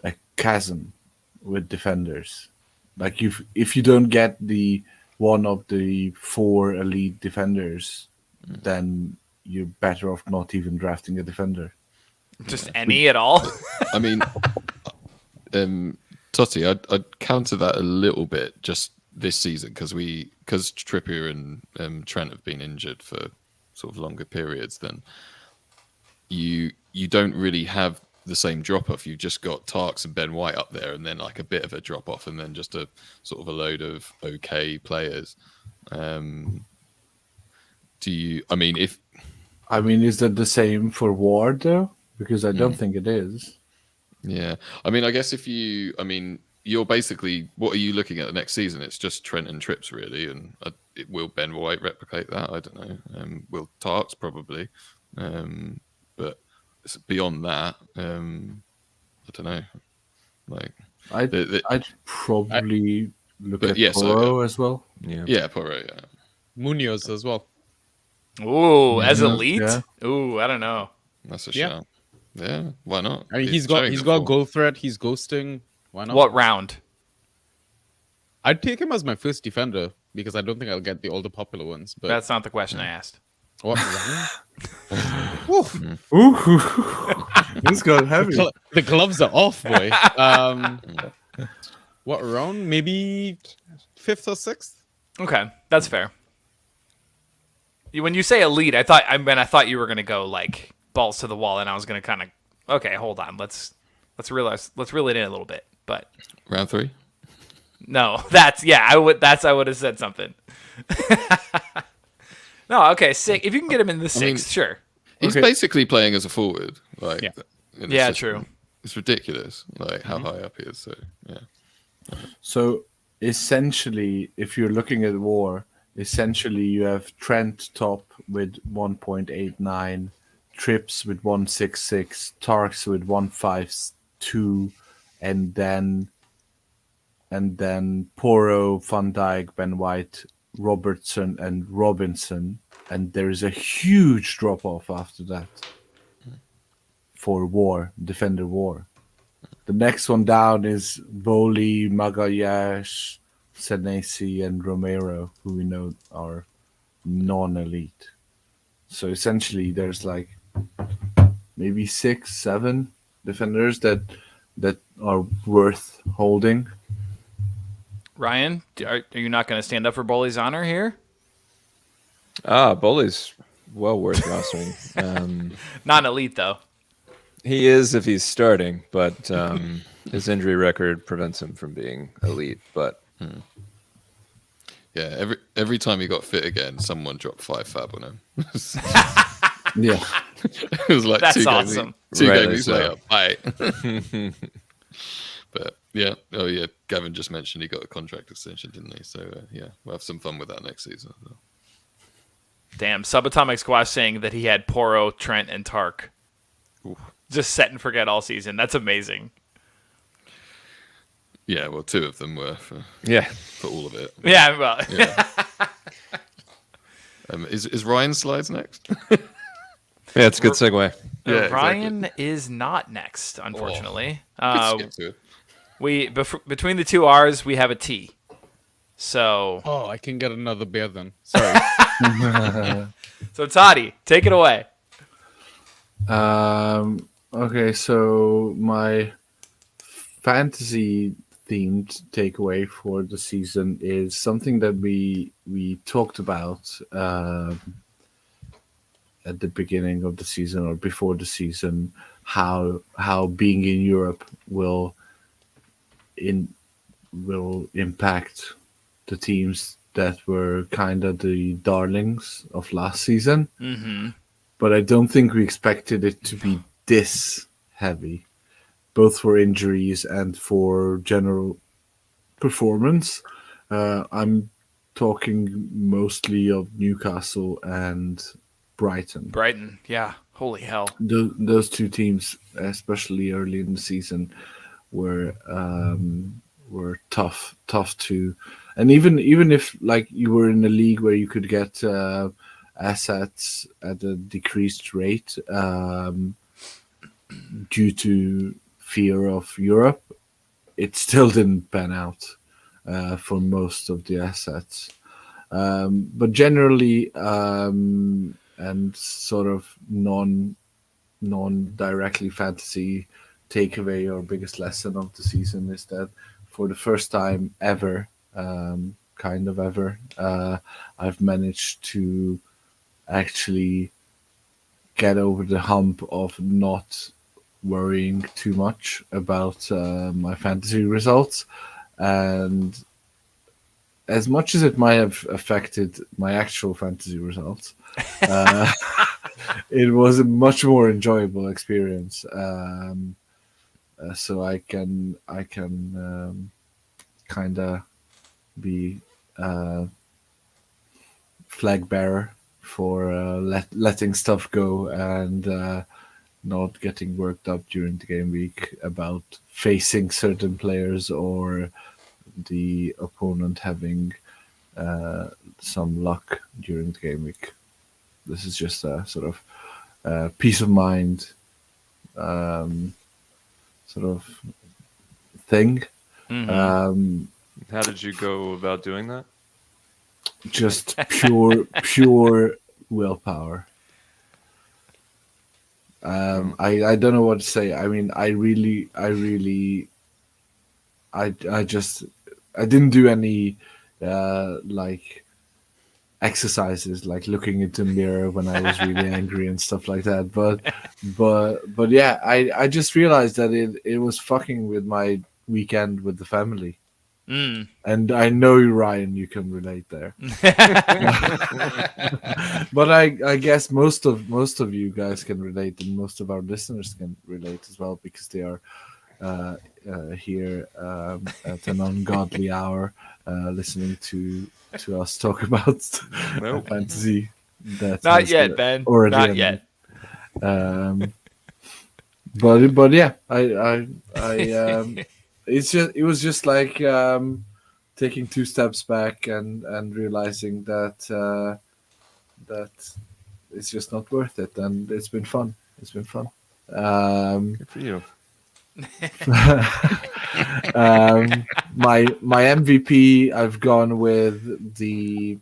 a chasm with defenders. Like if you don't get the one of the 4 elite defenders, then you're better off not even drafting a defender. Just any at all? I mean, Totti, I'd counter that a little bit just this season, because Trippier and Trent have been injured for sort of longer periods. Then you don't really have the same drop off. You've just got Tarks and Ben White up there, and then like a bit of a drop off, and then just a sort of a load of okay players. Is that the same for Ward though? Because I don't think it is. Yeah, I mean, I guess you're basically, what are you looking at the next season? It's just Trent and Trips really, and will Ben White replicate that? I don't know. Will Tarks probably, but it's beyond that. I don't know. Like I'd probably look at Porro as well. Yeah, Porro. Yeah, Munoz as well. Ooh, as elite? Yeah. Ooh, I don't know. that's a shout. Yeah, why not? I mean, he's got goal threat. He's ghosting. Why not? What round? I'd take him as my first defender because I don't think I'll get the older popular ones. But That's not the question I asked. what round? This got heavy. The gloves are off, boy. What round? Maybe 5th or 6th? Okay, that's fair. When you say elite, I thought you were gonna go like balls to the wall, and I was gonna kind of okay, hold on, let's reel it in a little bit. But Round 3. no, I would have said something. No, okay, sick. If you can get him in the 6th, sure. He's basically playing as a forward. Like, in the system. True. It's ridiculous, like how high up he is. So yeah. So essentially, if you're looking at war, essentially you have Trent top with 1.89, Trips with 1.66, Tarks with 1.52, and then Porro, Van Dijk, Ben White, Robertson, and Robinson, and there is a huge drop off after that for war, defender war. The next one down is Boli, Magalhaes, Senesi, and Romero, who we know are non-elite. So essentially, there's like maybe 6, 7 defenders that are worth holding. Ryan, are you not going to stand up for Boli's honor here? Boli's well worth rostering. Not elite though. He is if he's starting, but his injury record prevents him from being elite. But yeah, every time he got fit again, someone dropped 5 fab on him. Yeah, it was like That's 2 awesome. Two Rightly games so. later, bye. But yeah, Gavin just mentioned he got a contract extension, didn't he? So yeah, we'll have some fun with that next season. Damn, Subatomic Squash saying that he had Porro, Trent, and Tark. Ooh. Just set and forget all season. That's amazing. Yeah, well, 2 of them were for all of it. Yeah, well. Yeah. Is Ryan Slides next? yeah, it's a good segue. Yeah, Ryan is not next, unfortunately. Skip to it. Between the 2 R's, we have a T. So. Oh, I can get another beer then. Sorry. So Toddy, take it away. Okay, so my fantasy themed takeaway for the season is something that we talked about at the beginning of the season or before the season, how being in Europe will impact the teams that were kind of the darlings of last season. Mm-hmm. But I don't think we expected it to be this heavy, both for injuries and for general performance. I'm talking mostly of Newcastle and Brighton. Brighton, yeah. Holy hell. Those 2 teams, especially early in the season, were tough to. And even if like you were in a league where you could get assets at a decreased rate due to fear of Europe, it still didn't pan out for most of the assets. But generally, and sort of non-directly fantasy takeaway or biggest lesson of the season is that for the first time ever, I've managed to actually get over the hump of not worrying too much about my fantasy results. And as much as it might have affected my actual fantasy results, it was a much more enjoyable experience so I can kind of be flag bearer for letting stuff go and not getting worked up during the game week about facing certain players or the opponent having some luck during the game week. This is just a sort of peace of mind sort of thing. How did you go about doing that? Just pure willpower. I don't know what to say. I mean, I didn't do any like exercises, like looking into the mirror when I was really angry and stuff like that. But yeah, I just realized that it was fucking with my weekend with the family. And I know, Ryan, you can relate there. But I guess most of you guys can relate, and most of our listeners can relate as well, because they are here at an ungodly hour listening to us talk about fantasy. Not yet, Ben. Not yet. But yeah, I it was just like taking two steps back and realizing that it's just not worth it, and it's been fun. Good for you. My MVP, I've gone with the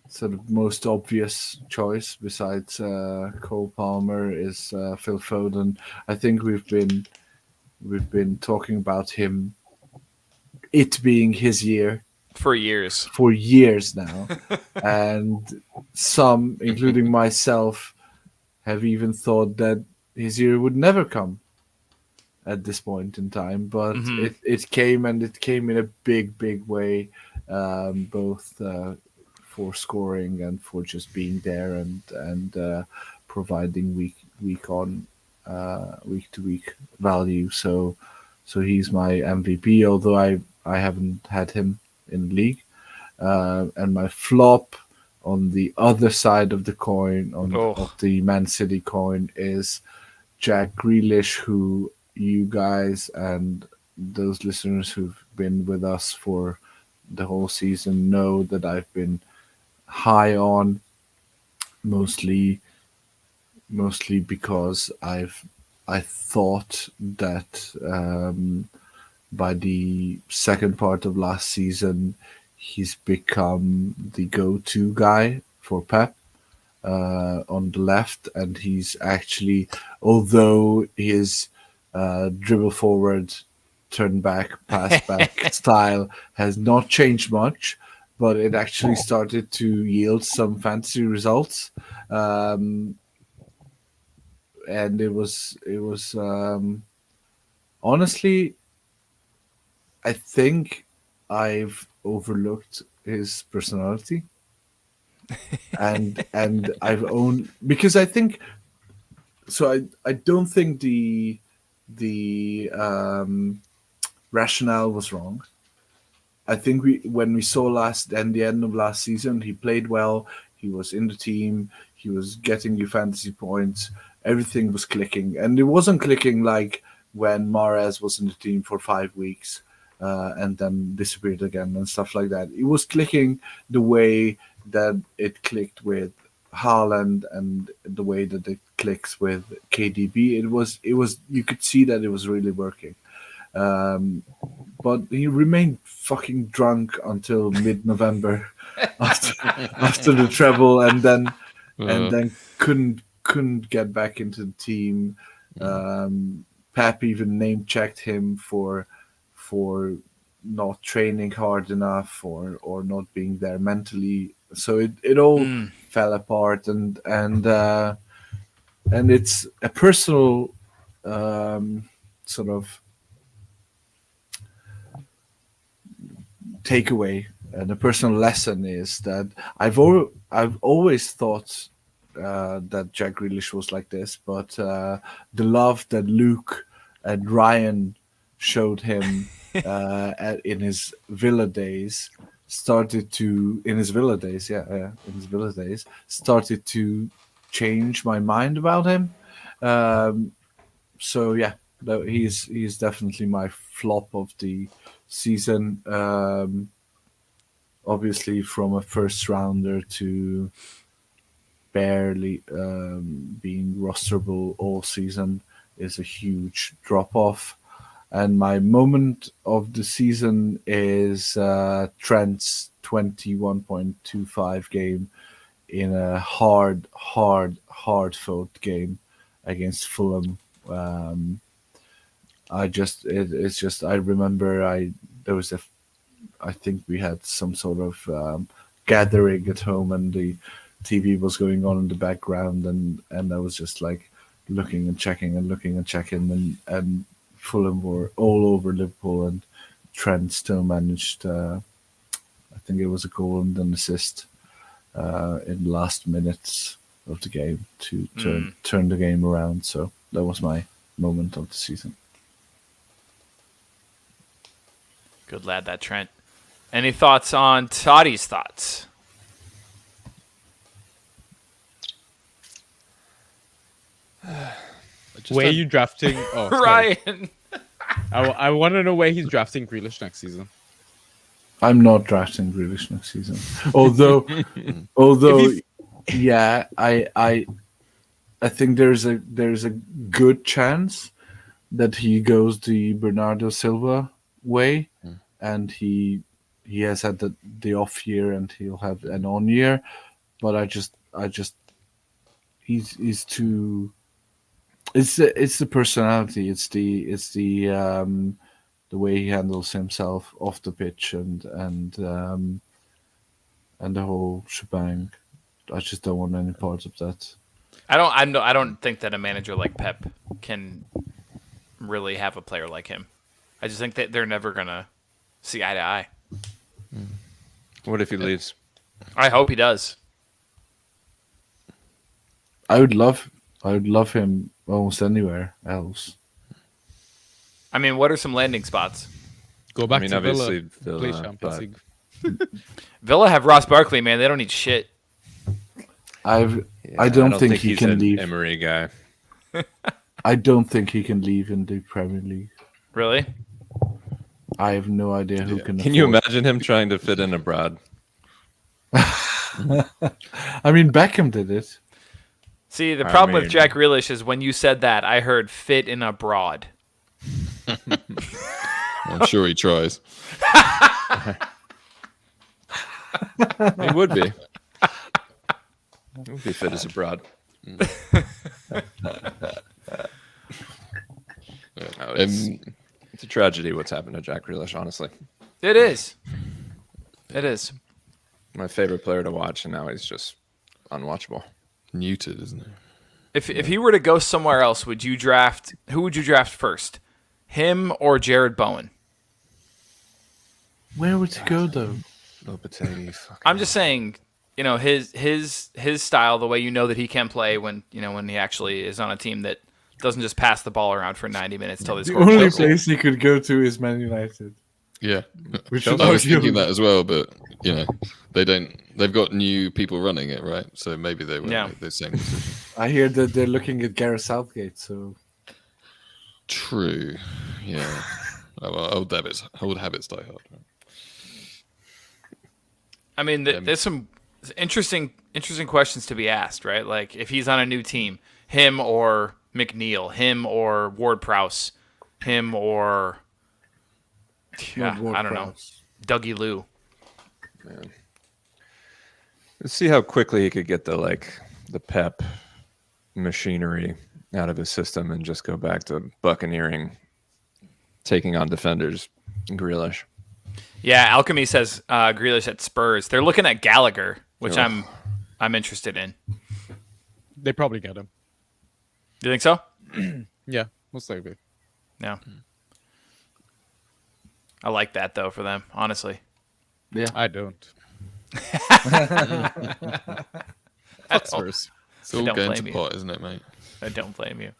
sort of most obvious choice besides Cole Palmer is Phil Foden. I think we've been talking about him, it being his year for years now. And some, including myself, have even thought that his year would never come at this point in time, but it came, and it came in a big way, both for scoring and for just being there and providing week to week value. So he's my MVP, although I haven't had him in the league. And my flop on the other side of the coin, of the Man City coin, is Jack Grealish, who you guys and those listeners who've been with us for the whole season know that I've been high on, mostly because I thought that by the second part of last season he's become the go-to guy for Pep on the left, and he's actually, although his dribble forward, turn back, pass back style has not changed much, but it actually started to yield some fantasy results. And it was honestly, I think I've overlooked his personality. and I've owned, because I think so. I don't think the rationale was wrong. I think when we saw the end of last season, he played well. He was in the team. He was getting you fantasy points. Everything was clicking, and it wasn't clicking like when Mahrez was in the team for 5 weeks and then disappeared again and stuff like that. It was clicking the way that it clicked with Haaland and the way that it clicks with KDB. It was you could see that it was really working. But he remained fucking drunk until mid-November after the treble, and then couldn't get back into the team. Pep even name-checked him for not training hard enough or not being there mentally. So it all fell apart, and it's a personal sort of takeaway, and a personal lesson is that I've always thought that Jack Grealish was like this, but the love that Luke and Ryan showed him in his Villa days. Started to change my mind about him. So yeah, he's definitely my flop of the season. Obviously, from a first rounder to barely being rosterable all season is a huge drop off. And my moment of the season is Trent's 21.25 game in a hard fought game against Fulham. I remember I think we had some sort of gathering at home, and the TV was going on in the background, and I was just like looking and checking, and Fulham were all over Liverpool, and Trent still managed. I think it was a goal and an assist in the last minutes of the game to turn the game around. So that was my moment of the season. Good lad, that Trent. Any thoughts on Toddy's thoughts? Where are you drafting? Oh, Ryan. I want to know where he's drafting Grealish next season. I'm not drafting Grealish next season. Although, yeah, I think there's a good chance that he goes the Bernardo Silva way, and he has had the off year, and he'll have an on year. But I just he's too. It's the personality. It's the way he handles himself off the pitch and the whole shebang. I just don't want any part of that. I don't think that a manager like Pep can really have a player like him. I just think that they're never gonna see eye to eye. What if he leaves? I hope he does. I would love him almost anywhere else. I mean, what are some landing spots? Go back to obviously Villa. Play Champions League. Villa have Ross Barkley, man. They don't need shit. I don't think he he's can an leave. Emery guy. I don't think he can leave in the Premier League. Really? I have no idea who can. Can you imagine him trying to fit in abroad? I mean, Beckham did it. See, the problem with Jack Grealish is when you said that, I heard fit in abroad. I'm sure he tries. He would be. He would be fit as abroad. It's a tragedy what's happened to Jack Grealish, honestly. It is. It is. My favorite player to watch, and now he's just unwatchable. Neutered, isn't he? If he were to go somewhere else, who would you draft first? Him or Jared Bowen? Where would he go though? I'm just saying, his style, the way that he can play when he actually is on a team that doesn't just pass the ball around for 90 minutes till they score. The only place he could go to is Man United. Yeah, Which I was thinking that as well, but they don't. They've got new people running it, right? So maybe they won't make the same decision. I hear that they're looking at Gareth Southgate. So true. Yeah. Old habits die hard. Right? I mean, there's some interesting questions to be asked, right? Like if he's on a new team, him or McNeil, him or Ward-Prowse, him or I don't know, Dougie Lou. Man. Let's see how quickly he could get the Pep machinery out of his system and just go back to buccaneering, taking on defenders. Grealish. Yeah, Alchemy says Grealish at Spurs. They're looking at Gallagher, which I'm interested in. They probably get him. You think so? Yeah, most likely. Yeah. I like that though for them, honestly. Yeah, I don't. It's all going to pot, isn't it, mate? I don't blame you.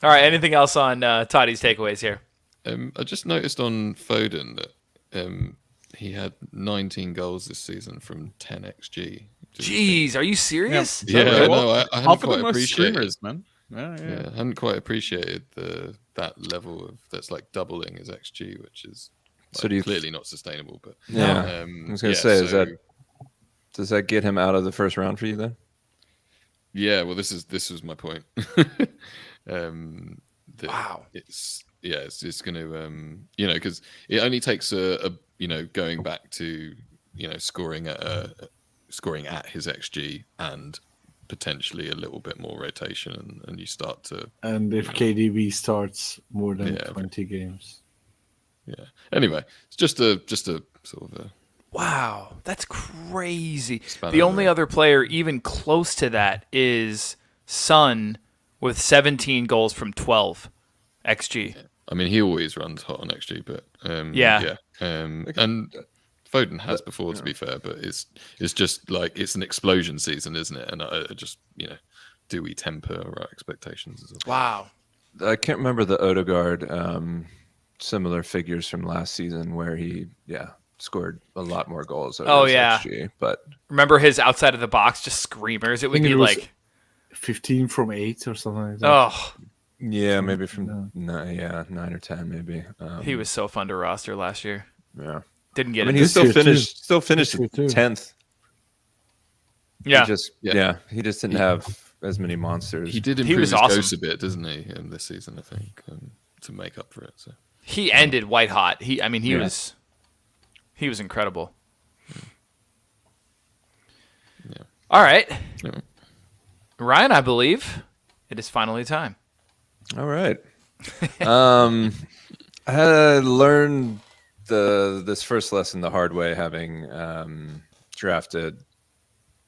All right. Anything else on Toddy's takeaways here? I just noticed on Foden that he had 19 goals this season from 10 xG. Jeez, are you serious? Yeah, no, I hadn't half of quite them are appreciated. streamers, man. Yeah. I hadn't quite appreciated that level of that's like doubling his xG, which is clearly not sustainable. But I was going to say, does that get him out of the first round for you then? Yeah, well, this was my point. Wow. It's going to because it only takes a going back to scoring at his xG and potentially a little bit more rotation, and you start to. And if KDB starts more than 20 games. Yeah. Anyway, it's just a sort of a. Wow, that's crazy. The only other player even close to that is Son with 17 goals from 12 xG. Yeah. I mean, he always runs hot on xG, but and Foden has before, to be fair, but it's just like it's an explosion season, isn't it? And I just do we temper our expectations as well? Wow. I can't remember the Odegaard similar figures from last season where he scored a lot more goals. XG, but remember his outside of the box just screamers? It would be like 15 from 8 or something like that. Oh. Yeah, maybe from 9 or 10 maybe. He was so fun to roster last year. Yeah. Didn't get I mean, it. he still finished 10th. Yeah. He just didn't have as many monsters. He did improve his ghost a bit, doesn't he, this season, I think, to make up for it. So he ended white hot. He was incredible. Yeah. All right. Yeah. Ryan, I believe it is finally time. All right. I had learned this first lesson the hard way, having drafted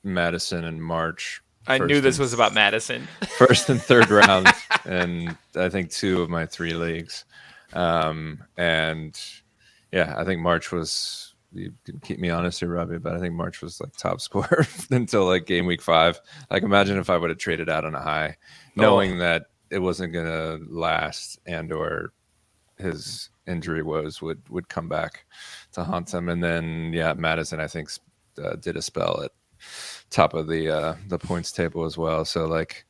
Madison in March. I knew this was about Madison. First and third round, and I think 2 of my 3 leagues. And I think March was, you can keep me honest here, Robbie, but I think March was like top scorer until like game week 5. Like, imagine if I would have traded out on a high, knowing that it wasn't going to last, and or his injury would come back to haunt him. And then, Madison, I think, did a spell at top of the points table as well. So, like,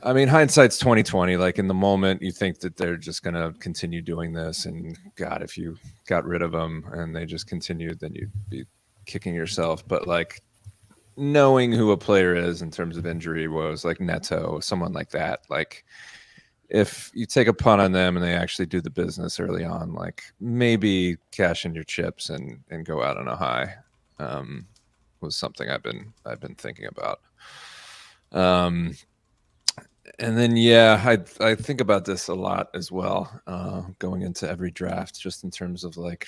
I mean, hindsight's 2020. Like, in the moment, you think that they're just going to continue doing this, and God, if you got rid of them and they just continued, then you'd be kicking yourself. But like, knowing who a player is in terms of injury woes, like Neto, someone like that, like, if you take a punt on them and they actually do the business early on, like, maybe cash in your chips and go out on a high, was something I've been thinking about. And then I think about this a lot as well, going into every draft, just in terms of like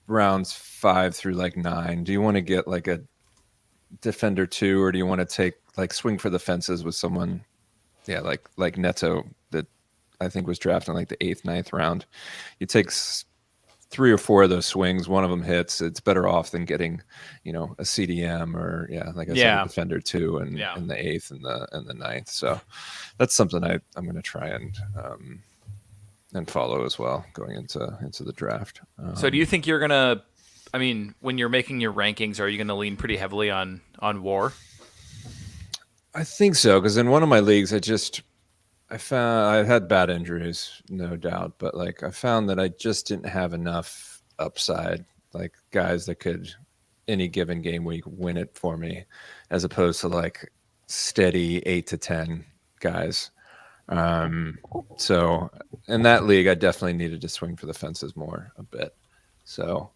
rounds 5 through like 9. Do you want to get like a defender 2, or do you want to take like swing for the fences with someone like Neto, that I think was drafted in like the 8th, 9th round? You take 3 or 4 of those swings, one of them hits, it's better off than getting a CDM or like I said, a defender 2 in the 8th and the 9th. So that's something I'm going to try and follow as well going into the draft. So do you think you're gonna, I mean, when you're making your rankings, are you going to lean pretty heavily on WAR? I think so, because in one of my leagues, I found I had bad injuries, no doubt, but like I found that I just didn't have enough upside, like guys that could any given game week win it for me, as opposed to like steady 8 to 10 guys. So in that league, I definitely needed to swing for the fences more a bit. So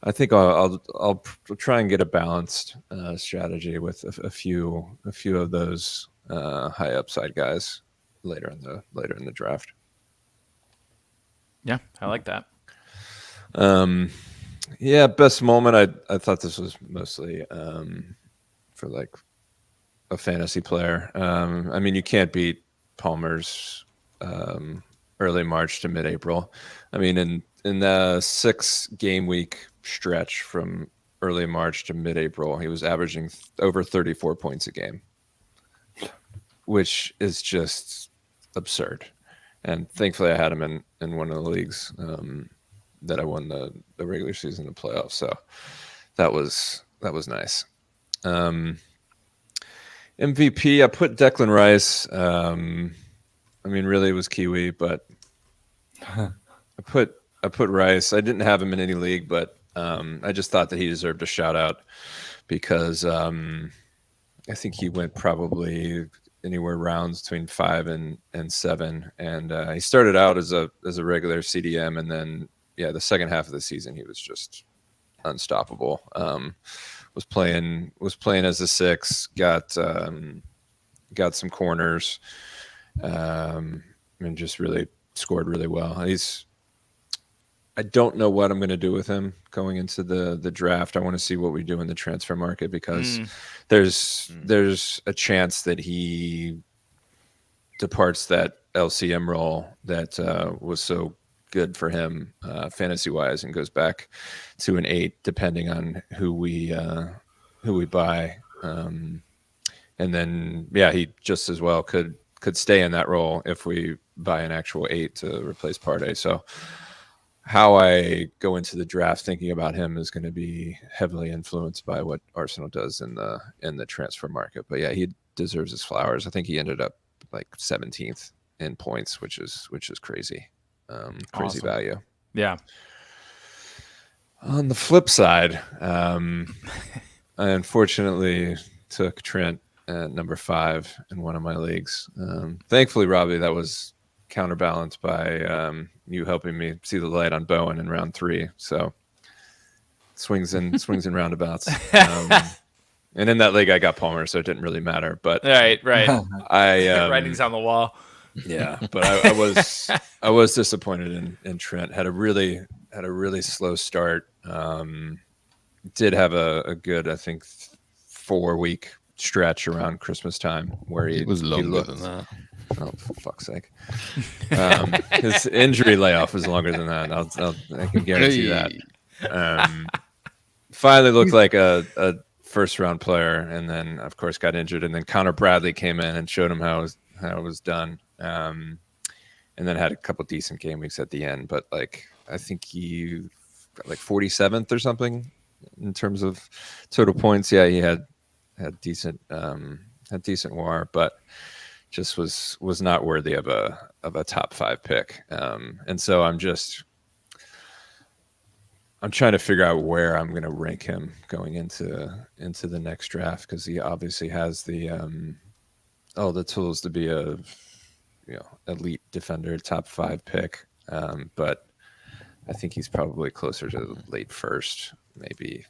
I think I'll try and get a balanced strategy with a few of those high upside guys later in the draft. Yeah, I like that. Best moment. I thought this was mostly for like a fantasy player. I mean, you can't beat Palmer's early March to mid-April. I mean, in the 6 game week stretch from early March to mid-April, he was averaging over 34 points a game, which is just absurd. And thankfully, I had him in one of the leagues that I won the regular season and playoffs. So that was nice. MVP, I put Declan Rice. I mean, really, it was Kiwi, but I put Rice. I didn't have him in any league, but I just thought that he deserved a shout out because I think he went probably anywhere rounds between 5 and 7, and he started out as a regular CDM, and then the second half of the season he was just unstoppable. Was playing as a 6, got some corners, and just really scored really well. I don't know what I'm going to do with him going into the draft. I want to see what we do in the transfer market because there's a chance that he departs that LCM role that was so good for him fantasy wise and goes back to an 8 depending on who we buy. And then he just as well could stay in that role if we buy an actual 8 to replace Partey. So how I go into the draft thinking about him is going to be heavily influenced by what Arsenal does in the transfer market. But he deserves his flowers. I think he ended up like 17th in points, which is crazy. Crazy Awesome. Value. Yeah. On the flip side, I unfortunately took Trent at number 5 in one of my leagues. Thankfully, Robbie, that was counterbalanced by you helping me see the light on Bowen in round 3. So swings and roundabouts. And in that league, I got Palmer, so it didn't really matter. But right. I Writing's on the wall. Yeah, but I was disappointed in Trent. Had a really slow start. Did have a good, I think, 4-week stretch around Christmas time where he was longer looked, than that. Oh, for fuck's sake! His injury layoff was longer than that. I can guarantee that. Finally looked like a first round player, and then of course got injured. And then Connor Bradley came in and showed him how it was done. And then had a couple decent game weeks at the end. But I think he got 47th or something in terms of total points. Yeah, he had decent WAR, but just was not worthy of a top 5 pick. And so I'm trying to figure out where I'm going to rank him going into the next draft, because he obviously has the tools to be a elite defender, top 5 pick. But I think he's probably closer to late first, maybe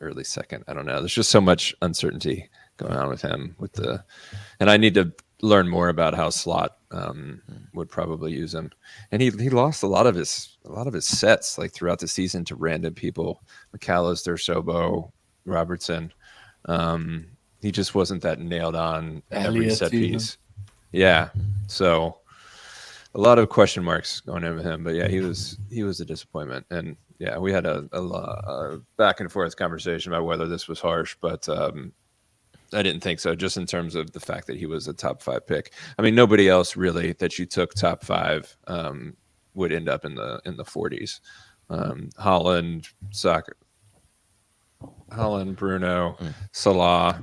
early second. I don't know. There's just so much uncertainty going on with him and I need to learn more about how Slot would probably use him. And he lost a lot of his sets throughout the season to random people, McAllister, Sobo, Robertson. He just wasn't that nailed on every set piece. Yeah. So a lot of question marks going in with him, but he was a disappointment. And we had a back and forth conversation about whether this was harsh, but I didn't think so, just in terms of the fact that he was a top 5 pick. I mean, nobody else really that you took top 5 would end up in the 40s. Holland, Bruno, Salah,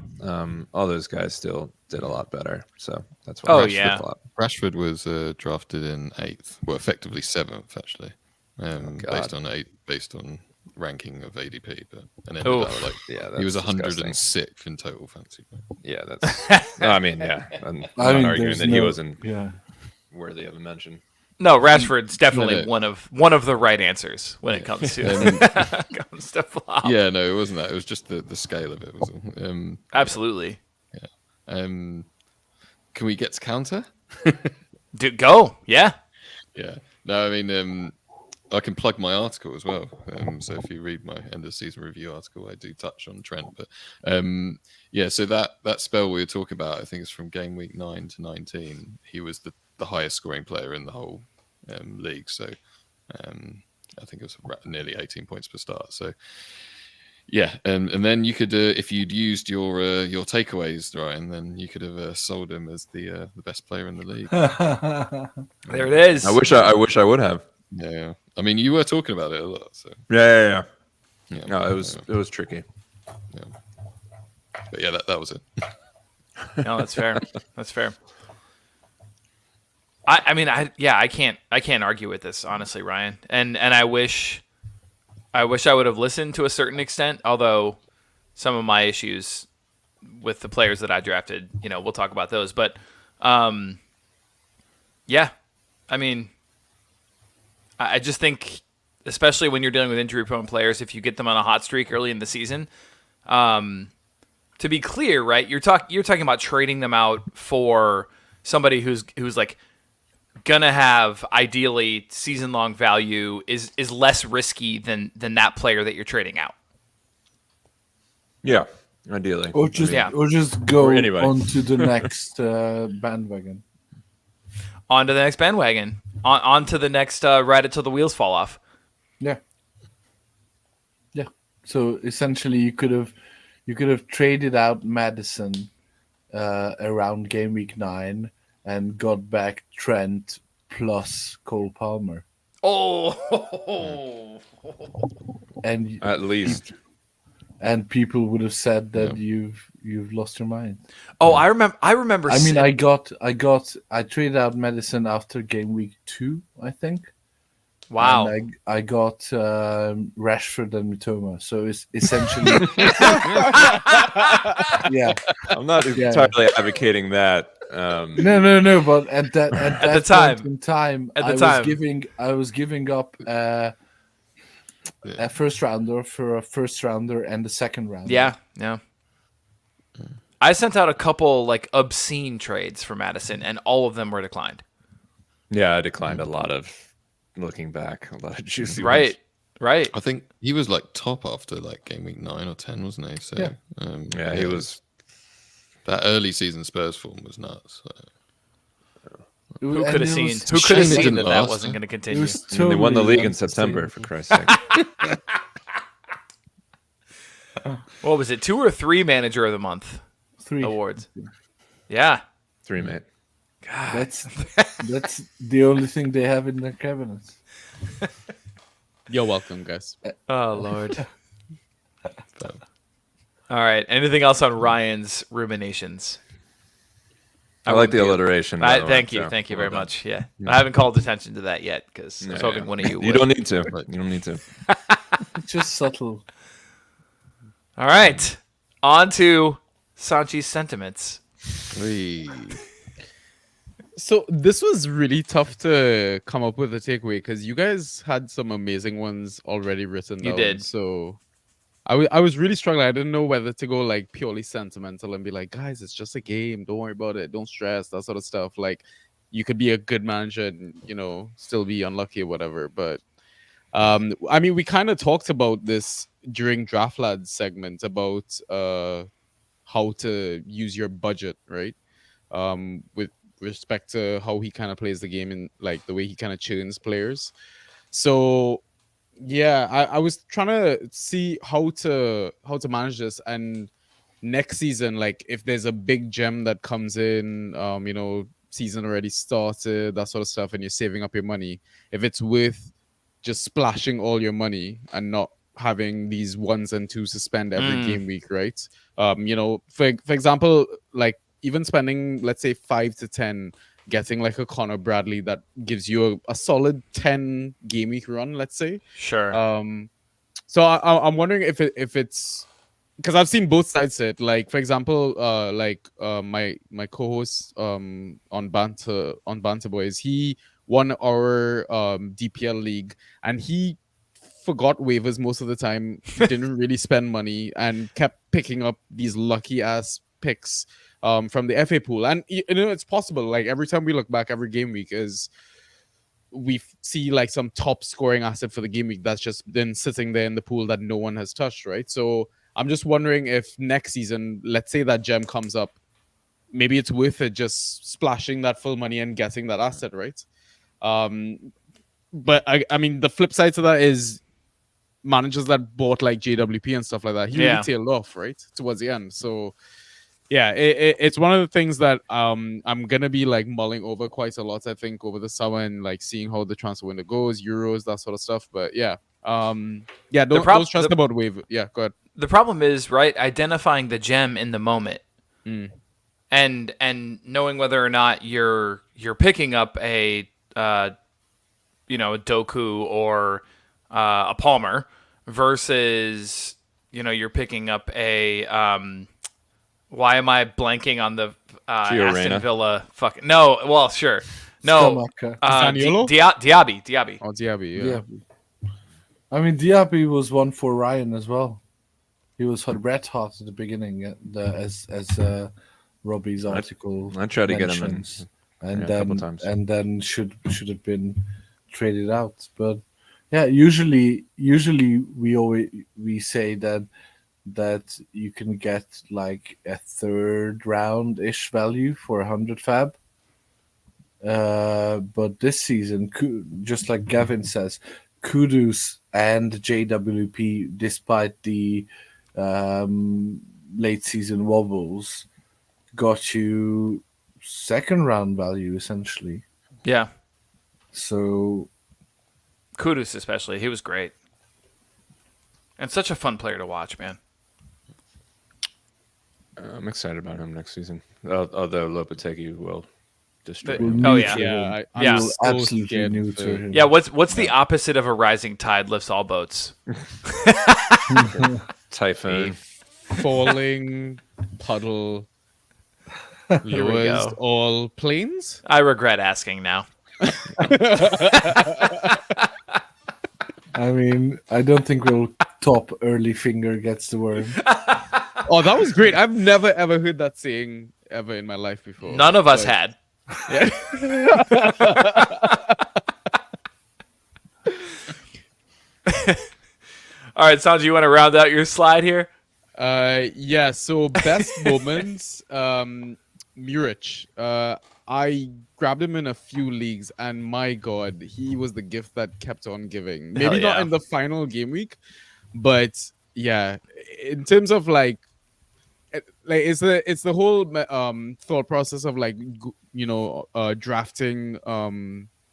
all those guys still did a lot better. So that's why. Rashford was drafted in 8th, well, effectively 7th actually, based on ranking of ADP, but and ended up he was 106th in total fantasy. Yeah, that's. No, I mean, I'm not arguing that he wasn't worthy of a mention. No, Rashford's definitely one of the right answers when it comes to flop. Yeah, no, it wasn't that. It was just the scale of it. Was absolutely. Yeah. Can we get to counter? Go. Yeah. Yeah. No, I mean, I can plug my article as well. So if you read my end of season review article, I do touch on Trent. But so that spell we were talking about, I think it's from game week 9 to 19. He was the highest scoring player in the whole league. So I think it was nearly 18 points per start. So Yeah, and then you could, if you'd used your takeaways, Ryan, then you could have sold him as the best player in the league. There it is. I wish I would have. Yeah, I mean, you were talking about it a lot, so Yeah. yeah. No, it was tricky. Yeah. But yeah, that was it. No, that's fair. That's fair. I can't argue with this, honestly, Ryan. And I wish I would have listened to a certain extent, although some of my issues with the players that I drafted, we'll talk about those. But yeah, I mean, I just think, especially when you're dealing with injury-prone players, if you get them on a hot streak early in the season, to be clear, right? You're talking about trading them out for somebody who's like gonna have ideally season-long value is less risky than that player that you're trading out. Yeah, ideally. Or just go Or anybody. on to the next bandwagon. On to the next bandwagon. On to the next ride it till the wheels fall off. Yeah. So essentially, you could have traded out Madison around game week 9 and got back Trent plus Cole Palmer. Oh, And At least. and people would have said that you've lost your mind. I remember. I mean, I traded out Madison after game week 2, I think. Wow. And I got Rashford and Mitoma. So it's essentially, yeah. I'm not entirely advocating that. No. But at that the time, point in time, I was giving up a first rounder for a first rounder and a second rounder. Yeah. I sent out a couple like obscene trades for Madison, and all of them were declined. Yeah, I declined a lot of. Looking back, a lot of juicy ones. Right. I think he was like top after like game week 9 or 10, wasn't he? So He was. That early season Spurs form was nuts. So. Who could have seen? Who could have seen that wasn't going to continue? They won the league in September, for Christ's sake. What was it? 2 or 3 Manager of the Month 3 awards? Yeah. 3, mate. God. That's the only thing they have in their cabinets. You're welcome, guys. Oh Lord. All right. Anything else on Ryan's ruminations? I like the alliteration. Thank you very much. Yeah, I haven't called attention to that yet because I was hoping one of you would. You don't need to. You don't need to. It's just subtle. All right. On to Sanchi's sentiments. So this was really tough to come up with a takeaway because you guys had some amazing ones already written down. You did. So I was really struggling. I didn't know whether to go like purely sentimental and be like, guys, it's just a game. Don't worry about it. Don't stress, that sort of stuff. Like you could be a good manager and, still be unlucky or whatever. But I mean, we kind of talked about this during Draft Lads segment about how to use your budget, right? With respect to how he kind of plays the game and like the way he kind of churns players. So yeah, I was trying to see how to manage this. And next season, like if there's a big gem that comes in, season already started, that sort of stuff, and you're saving up your money, if it's worth just splashing all your money and not having these 1s and 2s to spend every game week, right? For example, like even spending, let's say 5 to 10, getting like a Connor Bradley that gives you a solid 10 game week run, let's say. Sure. So I'm wondering if it's because I've seen both sides of it. Like for example, my co-host on Banter Boys, he won our DPL league and he forgot waivers most of the time, didn't really spend money and kept picking up these lucky ass picks from the FA pool. And it's possible, like every time we look back every game week is we see like some top scoring asset for the game week that's just been sitting there in the pool that no one has touched, right? So I'm just wondering if next season, let's say that gem comes up, maybe it's worth it just splashing that full money and getting that asset, right? But I mean the flip side to that is managers that bought like JWP and stuff like that, he really Yeah. tailed off right towards the end. So yeah, it's one of the things that I'm gonna be like mulling over quite a lot, I think, over the summer, and like seeing how the transfer window goes, Euros, that sort of stuff. But yeah, don't stress about wave. Yeah, go ahead. The problem is, right, identifying the gem in the moment. And knowing whether or not you're picking up a a Doku or a Palmer versus you're picking up a why am I blanking on the Aston Villa no, well, sure, no, Diaby. Oh, Diaby, yeah. I mean, Diaby was one for Ryan as well. He was red hot at the beginning, as Robbie's article. I tried to get him in, a couple times, and then should have been traded out. But yeah, usually we say that you can get like a third round ish value for 100 fab. But this season, just like Gavin says, Kudus and JWP, despite the late season wobbles, got you second round value essentially. Yeah. So Kudus especially, he was great. And such a fun player to watch, man. I'm excited about him next season. Although Lopetegui will destroy We'll him. neuter I Yeah. am will so absolutely scared neuter him. Yeah, what's the opposite of a rising tide lifts all boats? Typhoon. falling puddle Here we lowest go. all planes. I regret asking now. I mean, I don't think we'll top early finger gets the worm. Oh, that was great. I've never ever heard that saying ever in my life before. None of us But- had. Yeah. All right, Sanji, you want to round out your slide here? Yeah, so best moments, Muric. I grabbed him in a few leagues, and my God, he was the gift that kept on giving. Hell Maybe not yeah. in the final game week, but yeah, in terms of like it's the whole thought process of like drafting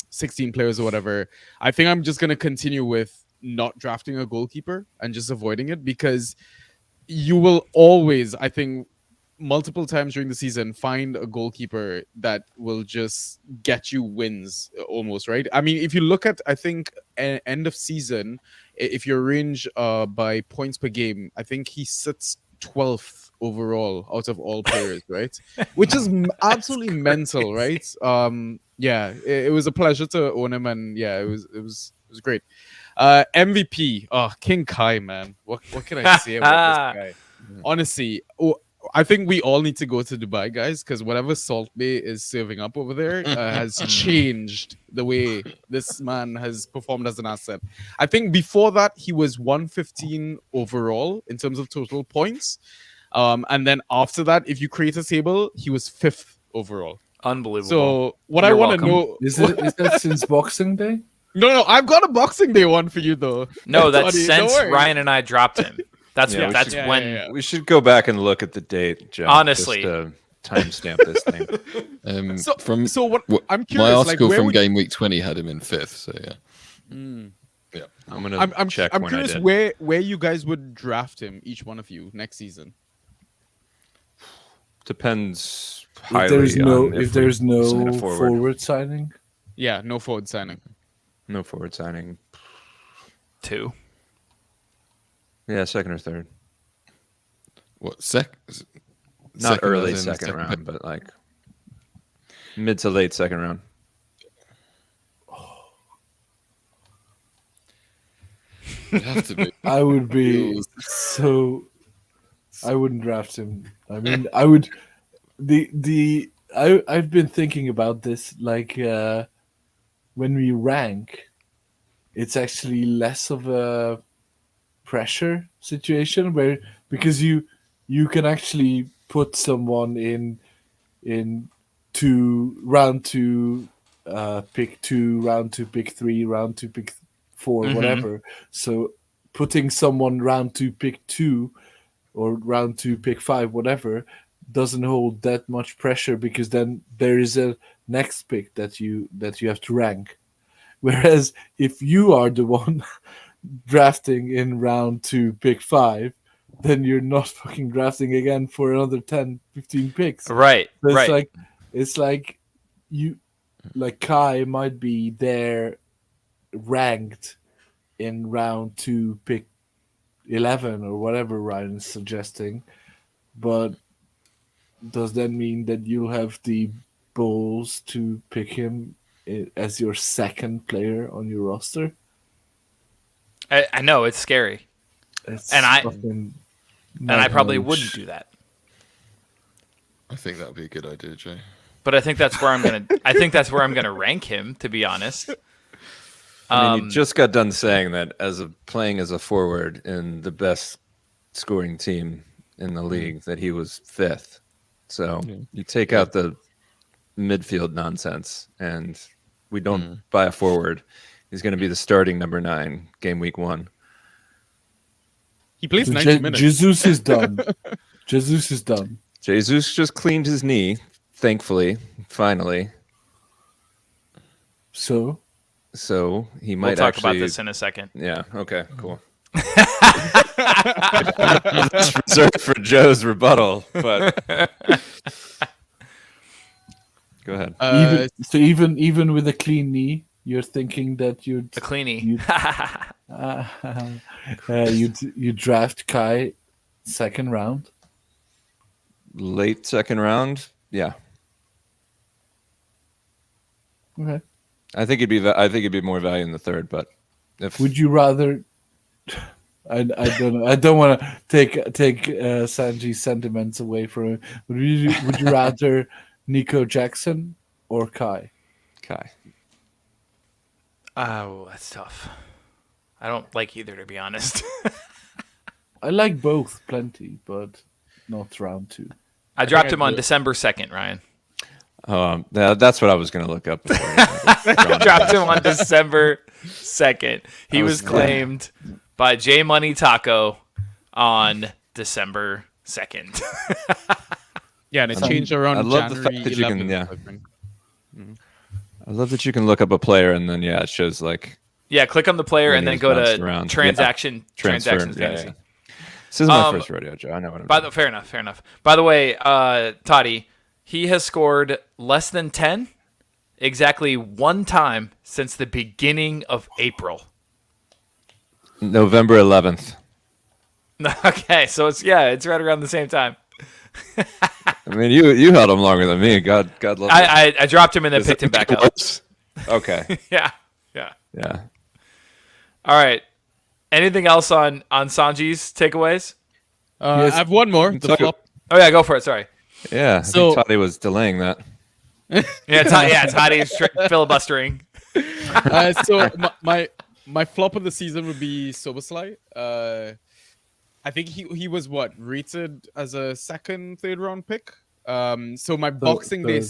16 players or whatever. I think I'm just gonna continue with not drafting a goalkeeper and just avoiding it, because you will always, I think, multiple times during the season find a goalkeeper that will just get you wins almost, right? I mean, if you look at, I think, end of season, if you arrange by points per game, I think he sits 12th overall out of all players, right? Which is absolutely mental, right? Yeah, it was a pleasure to own him, and yeah, it was great. MVP, King Kai, man. What can I say about this guy? Honestly, I think we all need to go to Dubai, guys, because whatever Salt Bay is serving up over there has changed the way this man has performed as an asset. I think before that, he was 115 overall in terms of total points. And then after that, if you create a table, he was 5th overall. Unbelievable. So what You're I want to welcome. know... Is that since Boxing Day? No, I've got a Boxing Day one for you, though. No, that's Tony, don't since worry. Ryan and I dropped him. That's Yeah, we that's should- when. Yeah. We should go back and look at the date, Joe. Honestly. just to timestamp this thing. So what I'm my curious, article like, where from would, game week 20 had him in 5th. So yeah, yeah. I'm gonna check I'm when curious I did. where you guys would draft him, each one of you, next season. Depends If highly there's no on if we there's sign no a forward signing, Yeah, no forward signing. No forward signing. 2. Yeah, second or third. What Not second early as in second round, but like mid to late second round. It'd have to be. I would be so. I wouldn't draft him. I mean, I would. I've been thinking about this. Like when we rank, it's actually less of a pressure situation where, because you can actually put someone in round 2, pick 2, round 2, pick 3, round 2, pick 4, whatever. So putting someone round 2 pick 2 or round 2 pick 5, whatever, doesn't hold that much pressure, because then there is a next pick that you have to rank. Whereas if you are the one drafting in round 2 pick 5, then you're not fucking drafting again for another 10, 15 picks. Right. So Right. it's like you, like Kai might be there ranked in round 2 pick 11 or whatever Ryan is suggesting, but does that mean that you'll have the balls to pick him as your second player on your roster? I know it's scary, It's and I probably nightmarish. wouldn't do that. I think that would be a good idea, Jay. But I think that's where I'm gonna rank him. To be honest, I mean, you just got done saying that playing as a forward in the best scoring team in the league, that he was 5th. So you take out the midfield nonsense, and we don't buy a forward. He's going to be the starting number 9 game week 1. He plays 90 minutes. Jesus is done. Jesus is done. Jesus just cleaned his knee, thankfully, finally. So He might we'll talk actually... about this in a second. Yeah. Okay. Cool. That's reserved for Joe's rebuttal, but go ahead. Even with a clean knee, you're thinking that you'd A cleanie. you draft Kai second round. Late second round. Yeah. Okay. I think it'd be more value in the third, but Would you rather? I don't know. I don't want to take Sanji's sentiments away from him. Would you rather Nico Jackson or Kai? Kai. Oh, that's tough. I don't like either, to be honest. I like both plenty, but not round 2. I dropped him on December 2nd, Ryan. That's what I was going to look up before. I dropped him on December 2nd. He was claimed by J Money Taco on December 2nd. Yeah, and it changed around I love the January fact that you 11th, can, I think. I love that you can look up a player and then it shows like Yeah, click on the player when and then he's go bounced to around. transactions transfer. fantasy. Yeah. This is my first rodeo, Joe. I know what I'm doing. Fair enough. By the way, Toddy, he has scored less than 10 exactly one time since the beginning of April. November 11th. Okay, so it's right around the same time. I mean, you held him longer than me. God love you. I dropped him and then Does picked him that back make up. it worse? Okay. Yeah. Yeah. All right. Anything else on Sanji's takeaways? Yes. I have one more. The Talk- flop. Oh yeah, go for it. Sorry. Yeah. So- I think Toddy was delaying that. Toddy's filibustering. So my flop of the season would be Soboslai. I think he was rated as a third round pick. So my Boxing Day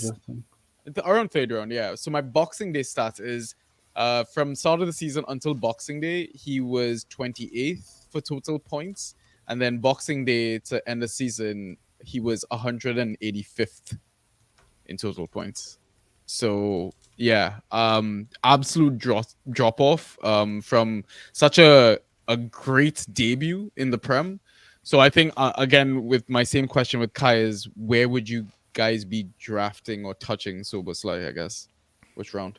around third round, yeah. So my Boxing Day stat is from start of the season until Boxing Day, he was 28th for total points, and then Boxing Day to end the season, he was 185th in total points. So yeah, absolute drop off from such a great debut in the Prem. So I think again with my same question with Kai is where would you guys be drafting or touching Soboslai? I guess which round?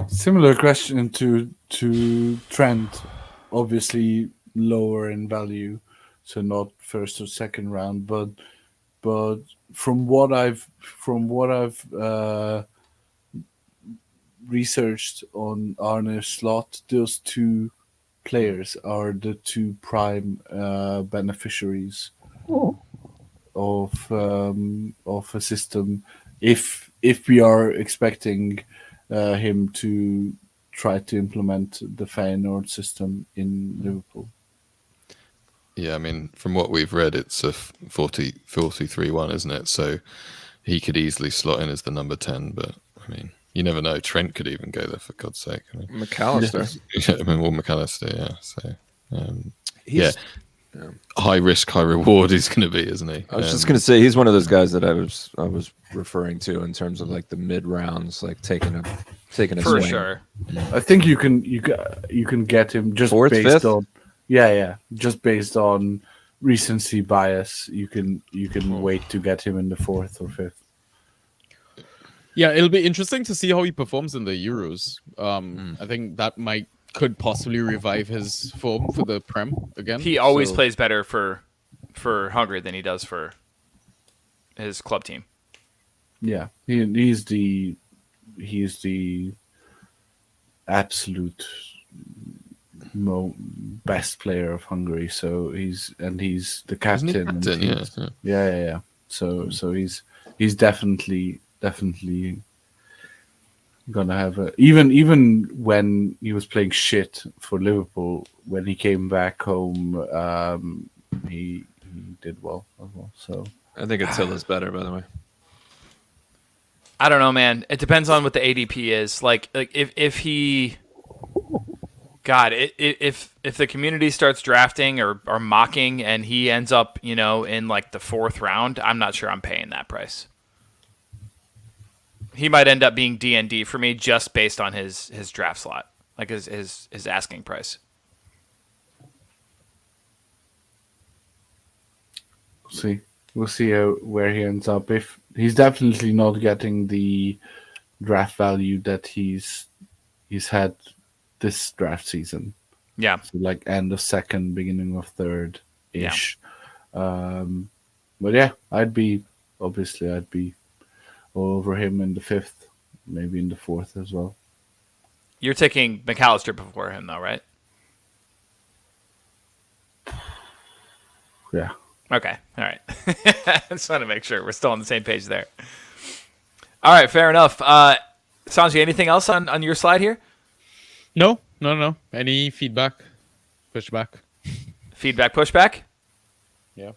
Similar question to Trent. Obviously lower in value, so not first or second round, but from what I've researched on Arne Slot, those two players are the two prime beneficiaries of a system. If we are expecting him to try to implement the Feyenoord system in Liverpool. Yeah, I mean, from what we've read, it's a 43-1, isn't it? So he could easily slot in as the number 10, but I mean, you never know. Trent could even go there, for God's sake. I mean, McAllister. yeah, I mean, or McAllister, yeah. So, He's- high risk, high reward he's going to be, isn't he? I was just going to say he's one of those guys that I was referring to in terms of like the mid rounds, like taking a For swing. sure. I think you can get him just Fourth, based fifth? on just based on recency bias. You can wait to get him in the 4th or 5th. Yeah, it'll be interesting to see how he performs in the Euros. I think that could possibly revive his form for the Prem again. He always So- plays better for Hungary than he does for his club team. Yeah, he's the absolute best player of Hungary. So he's the captain. Isn't he and captain? he's- Yeah. yeah. So he's definitely gonna have even when he was playing shit for Liverpool, when he came back home, he did well as well. So I think Attila's better, by the way. I don't know, man. It depends on what the ADP is. Like if he, God, if the community starts drafting or mocking and he ends up, in like the 4th round, I'm not sure I'm paying that price. He might end up being DND for me just based on his draft slot, like his asking price. we'll see where he ends up. If he's definitely not getting the draft value that he's had this draft season, Yeah. so like end of 2nd, beginning of 3rd ish. But yeah, I'd be all over him in the 5th, maybe in the 4th as well. You're taking McAllister before him, though, right? Yeah. Okay. All right. I just want to make sure we're still on the same page there. All right. Fair enough. Sanji, anything else on your slide here? No. Any feedback? Pushback? Feedback, pushback? Yeah.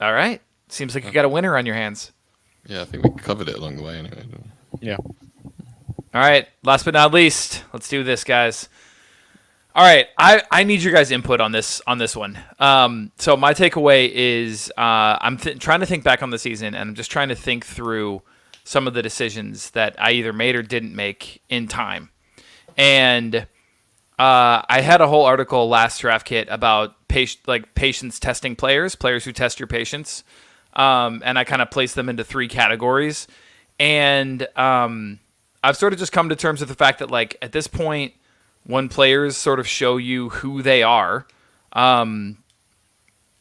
All right. Seems like you got a winner on your hands. Yeah, I think we covered it along the way anyway. Yeah. All right. Last but not least, let's do this, guys. All right. I need your guys' input on this one. So my takeaway is I'm trying to think back on the season, and I'm just trying to think through some of the decisions that I either made or didn't make in time. And I had a whole article last draft kit about patience testing players who test your patience. And I kind of placed them into 3 categories. And I've sort of just come to terms with the fact that, like, at this point, when players sort of show you who they are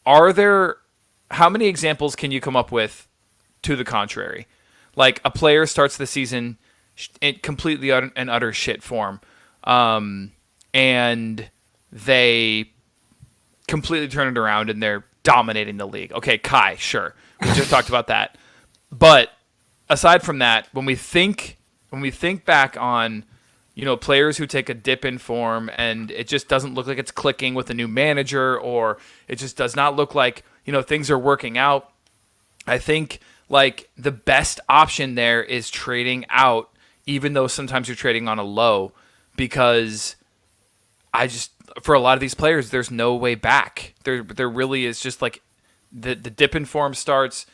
there, how many examples can you come up with to the contrary? Like, a player starts the season in completely and utter shit form, and they completely turn it around and they're dominating the league. Okay, Kai, sure. We just talked about that. But aside from that, when we think back on, players who take a dip in form and it just doesn't look like it's clicking with a new manager, or it just does not look like, things are working out, I think like the best option there is trading out, even though sometimes you're trading on a low, because for a lot of these players, there's no way back. There really is just like the dip in form starts,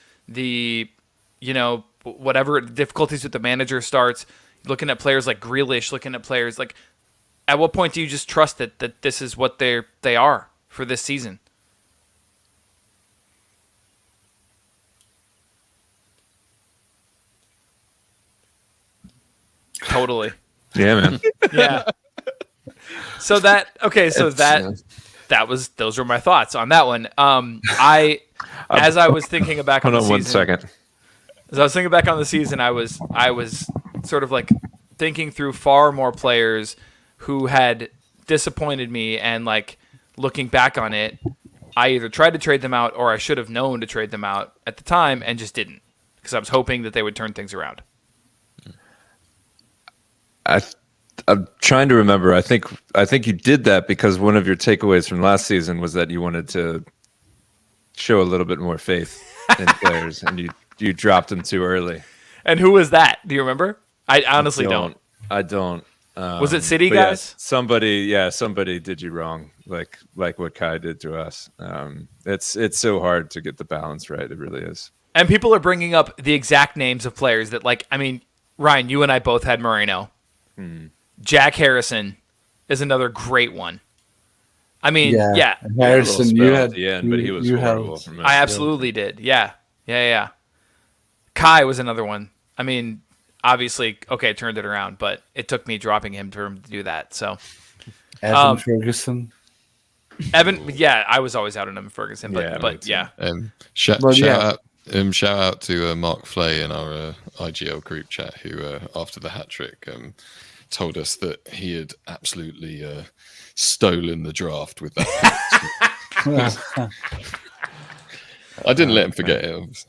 whatever difficulties with the manager starts, looking at players like Grealish, looking at players like, at what point do you just trust that this is what they are for this season? Totally. Yeah, man. Yeah. So those were my thoughts on that one. As I was thinking back on the Hold on season, 1 second. as I was thinking back on the season, I was sort of like thinking through far more players who had disappointed me, and like looking back on it, I either tried to trade them out or I should have known to trade them out at the time and just didn't, because I was hoping that they would turn things around. I'm trying to remember. I think you did that because one of your takeaways from last season was that you wanted to show a little bit more faith in players, and you dropped them too early. And who was that? Do you remember? I honestly don't. I don't. Was it City but guys? Somebody did you wrong, like what Kai did to us. It's so hard to get the balance right. It really is. And people are bringing up the exact names of players that, like, I mean, Ryan, you and I both had Moreno. Jack Harrison is another great one. I mean, yeah. Harrison, you had at the end, but he was horrible. From I absolutely did. Yeah. Kai was another one. I mean, obviously, okay, turned it around, but it took me dropping him for him to do that. So, Evan Ferguson. Evan, I was always out on him, Ferguson, but yeah. Shout out to Mark Flay in our IGL group chat, who after the hat trick told us that he had absolutely stolen the draft with that. I didn't let him forget it.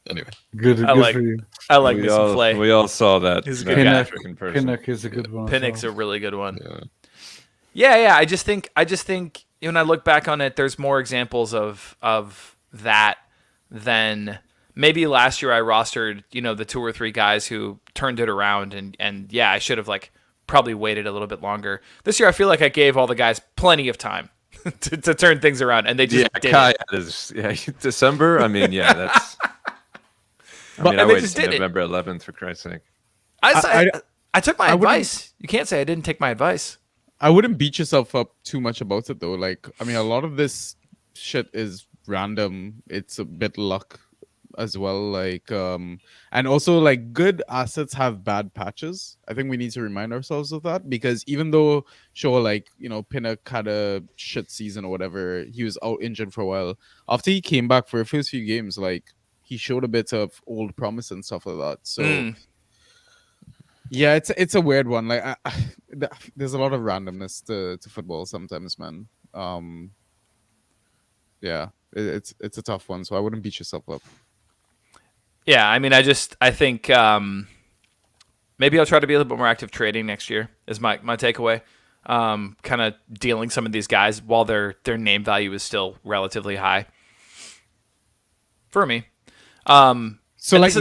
Anyway, good for you. I like me some Flay. We all saw that. He's a good guy. Pinnock is a good one. Pinnock's a really good one. Yeah. I just think when I look back on it, there's more examples of that than maybe last year. I rostered the 2 or 3 guys who turned it around, and I should have probably waited a little bit longer. This year, I feel like I gave all the guys plenty of time to turn things around, and they just did Kai it. December. I mean, that's. I waited just until did November 11th, for Christ's sake. I took my advice. You can't say I didn't take my advice. I wouldn't beat yourself up too much about it though. Like, I mean, a lot of this shit is random. It's a bit luck as well. Like, and also like good assets have bad patches. I think we need to remind ourselves of that, because even though Pinnock had a shit season or whatever, he was out injured for a while. After he came back for the first few games, like, he showed a bit of old promise and stuff like that. So yeah, it's a weird one. Like, there's a lot of randomness to football sometimes, man. Yeah, it's a tough one. So I wouldn't beat yourself up. Yeah, I mean, I think maybe I'll try to be a little bit more active trading next year. Is my takeaway. Kind of dealing some of these guys while their name value is still relatively high for me. So like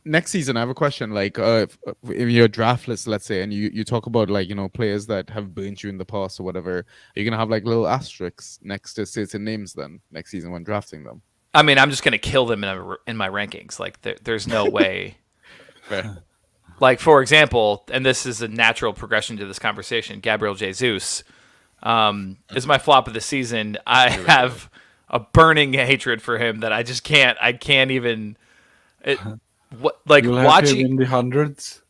next season, I have a question. Like, if in your draft list, let's say, and you talk about players that have burnt you in the past or whatever, are you gonna have like little asterisks next to certain names then next season when drafting them? I mean, I'm just gonna kill them in my rankings. Like, there's no way. Like, for example, and this is a natural progression to this conversation, Gabriel Jesus is my flop of the season. I have a burning hatred for him that I just can't. I can't even. You'll have him in the hundreds.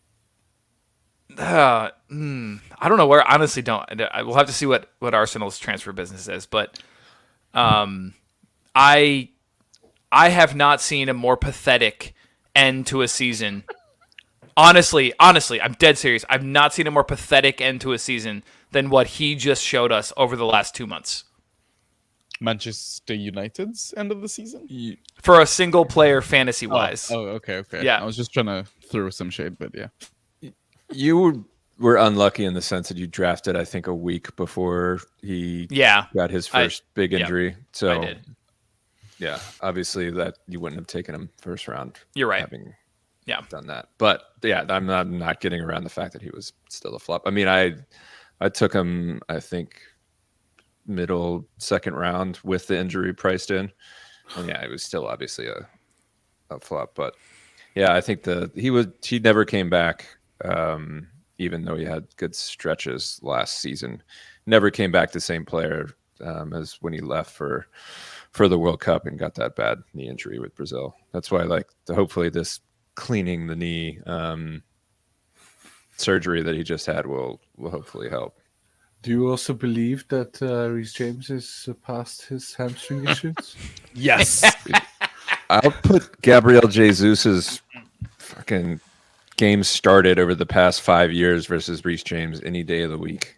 I don't know where. Honestly, don't. We'll have to see what Arsenal's transfer business is, but I have not seen a more pathetic end to a season. Honestly, I'm dead serious. I've not seen a more pathetic end to a season than what he just showed us over the last 2 months. Manchester United's end of the season? For a single player fantasy wise. Oh, okay. Yeah. I was just trying to throw some shade, but yeah. You were unlucky in the sense that you drafted, I think, a week before he got his first big injury. So I did. Yeah, obviously that you wouldn't have taken him first round. You're right. Having done that. But yeah, I'm not getting around the fact that he was still a flop. I mean, I took him, I think, middle second round with the injury priced in, and yeah, it was still obviously a flop. But yeah, I think he never came back, even though he had good stretches last season. Never came back the same player as when he left for the World Cup and got that bad knee injury with Brazil. That's why hopefully this cleaning the knee surgery that he just had will hopefully help. Do you also believe that Reece James is past his hamstring issues? Yes. I'll put Gabriel Jesus's fucking games started over the past 5 years versus Reece James any day of the week.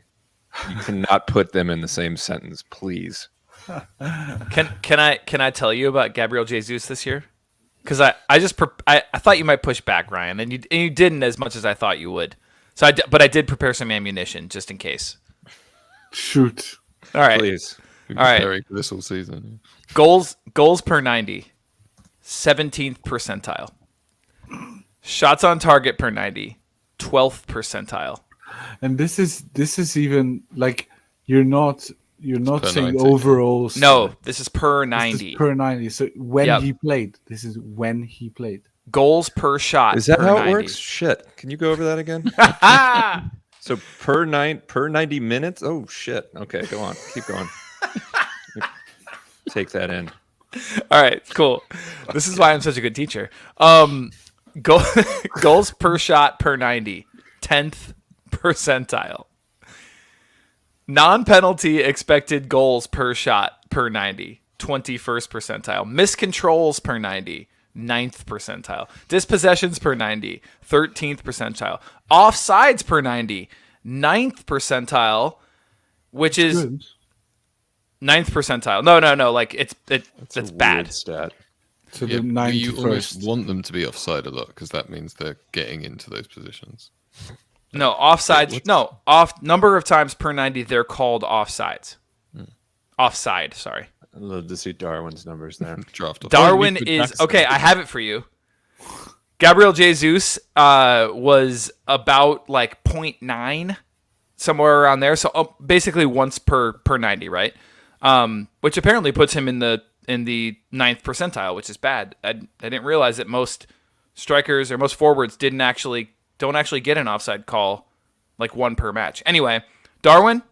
You cannot put them in the same sentence, please. Can I tell you about Gabriel Jesus this year? Because I thought you might push back, Ryan, and you didn't as much as I thought you would. But I did prepare some ammunition just in case. Shoot. All right. Please. We've All right. preparing for this whole season. Goals per 90, 17th percentile. Shots on target per 90, 12th percentile. And this is even like you're not per saying 90. overall. No, this is per This 90. is per 90. So when Yep. he played, this is when he played. Goals per shot. Is that per how 90. it works? Shit. Can you go over that again? So per 90 minutes? Oh shit. Okay, go on. Keep going. Take that in. All right, cool. This is why I'm such a good teacher. Goals per shot per 90, 10th percentile. Non-penalty expected goals per shot per 90, 21st percentile. Miscontrols per 90, 9th percentile. Dispossessions per 90, 13th percentile. Offsides per 90, 9th percentile, which is Good. 9th percentile. No. Like that's bad. Weird stat. So Yeah, the but you almost 91st. want them to be offside a lot because that means they're getting into those positions. No, offsides. No, number of times per 90 they're called offsides. Offside, sorry. I'd love to see Darwin's numbers there. Draft off. Darwin Nico is Jackson. okay. I have it for you. Gabriel Jesus was about like 0.9, somewhere around there. So basically once per 90, right? Which apparently puts him in the 9th percentile, which is bad. I didn't realize that most strikers or most forwards don't actually get an offside call, like one per match. Anyway, Darwin,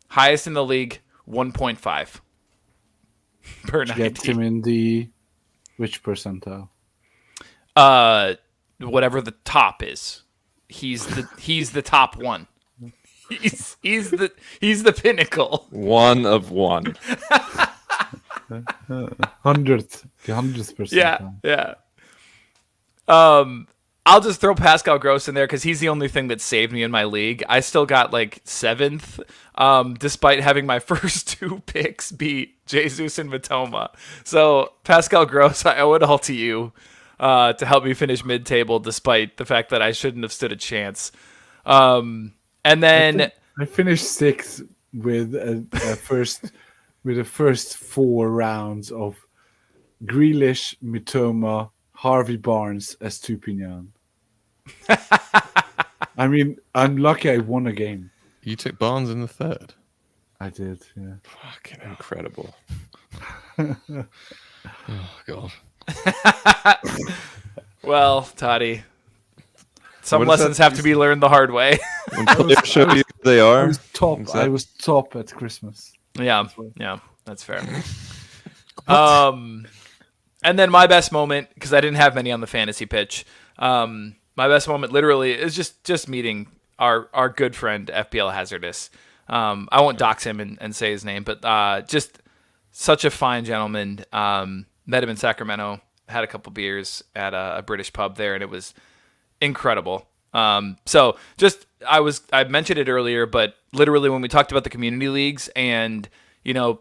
highest in the league, 1.5 per 90. Gets him in the which percentile? Whatever the top is, he's the top one. He's the pinnacle. One of one. 100th, the 100th percentile. Yeah. I'll just throw Pascal Gross in there because he's the only thing that saved me in my league. I still got like 7th, despite having my first 2 picks be Jesus and Matoma. So Pascal Gross, I owe it all to you to help me finish mid-table, despite the fact that I shouldn't have stood a chance. And then I finished 6th with a first with the first 4 rounds of Grealish, Mitoma, Harvey Barnes, Estupinian. I mean, I'm lucky I won a game. You took Barnes in the 3rd. I did, yeah. Fucking Incredible. oh god. well, Toddy, some What does lessons that- have to be learned the hard way. When players show you who they I are, was top. Is that- I was top at Christmas. Yeah, that's fair. And then my best moment, because I didn't have many on the fantasy pitch. My best moment, literally, is just meeting our good friend FPL Hazardous. I won't dox him and say his name, but just such a fine gentleman. Met him in Sacramento, had a couple beers at a British pub there, and it was incredible. So just I mentioned it earlier, but literally when we talked about the community leagues and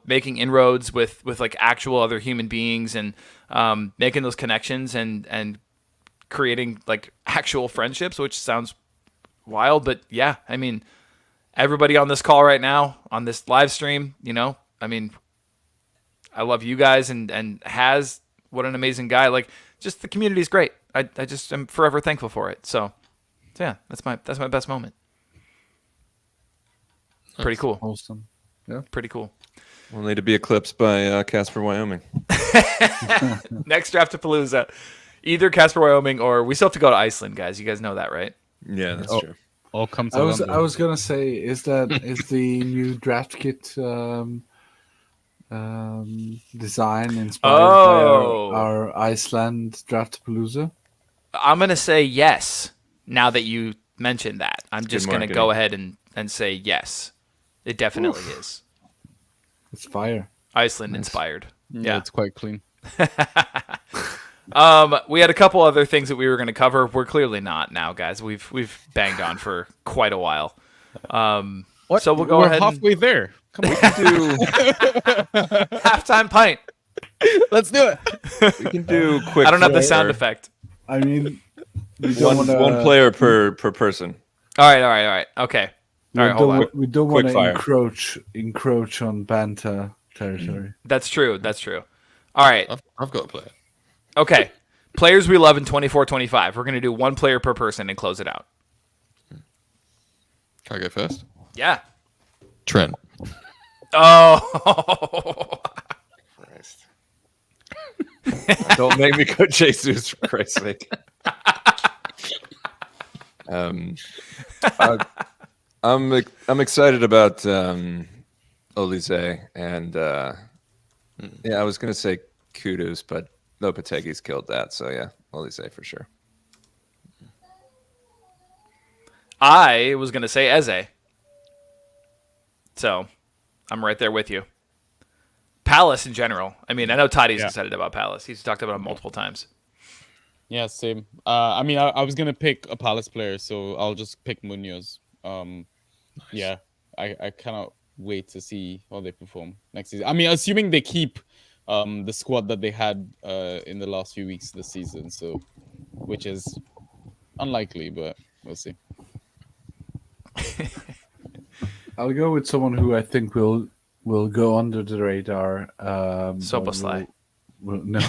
making inroads with like actual other human beings and making those connections and creating like actual friendships, which sounds wild, but yeah, I mean, everybody on this call right now on this live stream, I mean, I love you guys and what an amazing guy. Like, just the community is great. I just am forever thankful for it. So yeah, that's my best moment. Pretty cool. Awesome. Pretty cool. only to be eclipsed by Casper, Wyoming. Next Draftapalooza, either Casper, Wyoming, or we still have to go to Iceland, guys. You guys know that, right? Yeah, that's Oh. true. All come to I was London. gonna say, is the new draft kit design inspired Oh. by our Iceland Draftapalooza? I'm gonna say yes. Now that you mentioned that, I'm just gonna go marketing. ahead and say yes. It definitely is It's fire. Iceland inspired. yeah, it's quite clean. We had a couple other things that we were going to cover. We're clearly not now, guys. We've banged on for quite a while. What? So we'll go We're ahead and- halfway there. Come on, Do Halftime pint. let's do it. we can do quick? I don't have the fire. sound effect. I mean, we don't One, want one player per person. All right. Okay. All right, hold on. We don't Quick want to fire. encroach on Banta territory. That's true. All right. I've got a player. Okay. Players we love in 24-25. We're going to do one player per person and close it out. Can I go first? Yeah. Trent. Oh. Christ. Don't make me go Jesus, for Christ's sake. I'm excited about Olise, and I was gonna say Kudus, but Lopetegui's killed that, so yeah, Olise for sure. I was going to say Eze. So, I'm right there with you. Palace in general. I mean, I know Toddy's excited about Palace. He's talked about it multiple times. Yeah, same. I mean, I was gonna pick a Palace player, so I'll just pick Munoz. Yeah, I cannot wait to see how they perform next season. I mean, assuming they keep the squad that they had in the last few weeks of the season, so which is unlikely, but we'll see. I'll go with someone who I think will go under the radar. Soboslai. No.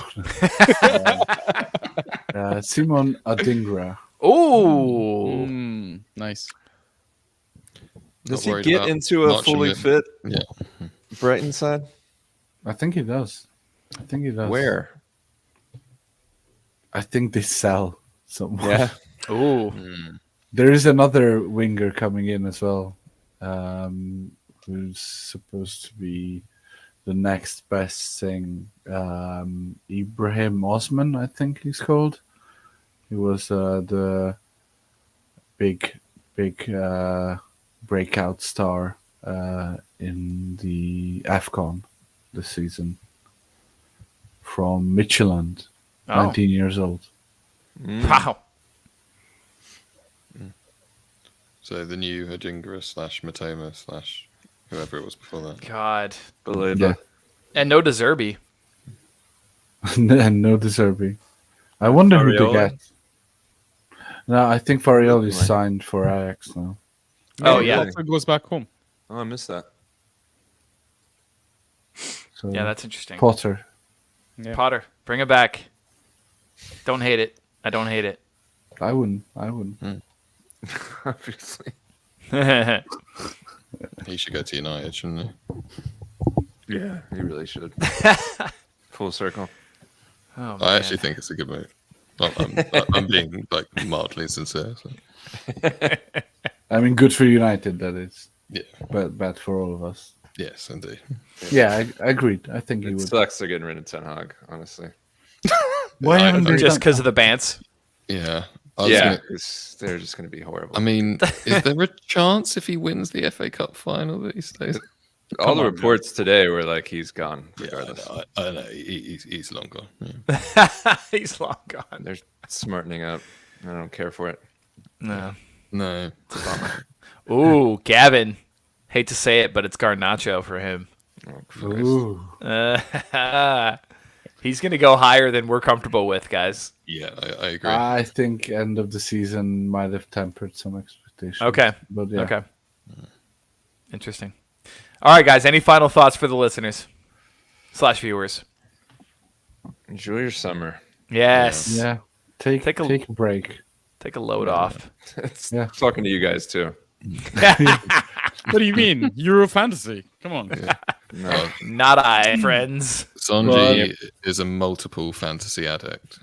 Simon Adingra. Ooh. Nice. Does Not he worried get about into a marching fully in. fit Yeah. Brighton side? I think he does. Where? I think they sell someone. Yeah. Ooh. There is another winger coming in as well, who's supposed to be the next best thing. Ibrahim Osman, I think he's called. He was the big breakout star in the AFCON this season from Midtjylland, 19 years old. Wow. So the new Adingra / Matoma / whoever it was before that. God. Believe Yeah. it. And no Deserbi. And no De Zerbi. I wonder who they Farioli? get. No, I think Farioli is signed for Ajax now. Oh, Maybe yeah. Potter goes back home. Oh, I missed that. So Yeah, that's interesting. Potter. Yeah. Potter, bring it back. Don't hate it. I don't hate it. I wouldn't. Obviously. He should go to United, shouldn't he? Yeah, he really should. Full circle. Oh, I actually man. think it's a good move. I'm being like mildly sincere. So. I mean, good for United, that is. Yeah. But bad for all of us. Yes, indeed. Yeah, I agreed. I think he It would. sucks they're getting rid of Ten Hag, honestly. Why haven't they Just done- because of the bants. Yeah. I was Yeah, gonna- 'cause they're just going to be horrible. I mean, is there a chance if he wins the FA Cup final that he stays? all the reports today were like he's gone, Yeah, regardless. I know. He's long gone. Yeah. He's long gone. They're smartening up. I don't care for it. No. No. Ooh, Gavin. Hate to say it, but it's Garnacho for him. Oh, Christ. Ooh. He's going to go higher than we're comfortable with, guys. Yeah, I agree. I think end of the season might have tempered some expectations. Okay. But yeah. Okay. Interesting. All right, guys. Any final thoughts for the listeners / viewers? Enjoy your summer. Yes. Yeah. Take Take a- a break. Take a load off. It's Yeah. talking to you guys too. What do you mean? Euro fantasy? Come on. No, Not I, friends. Sanji is a multiple fantasy addict.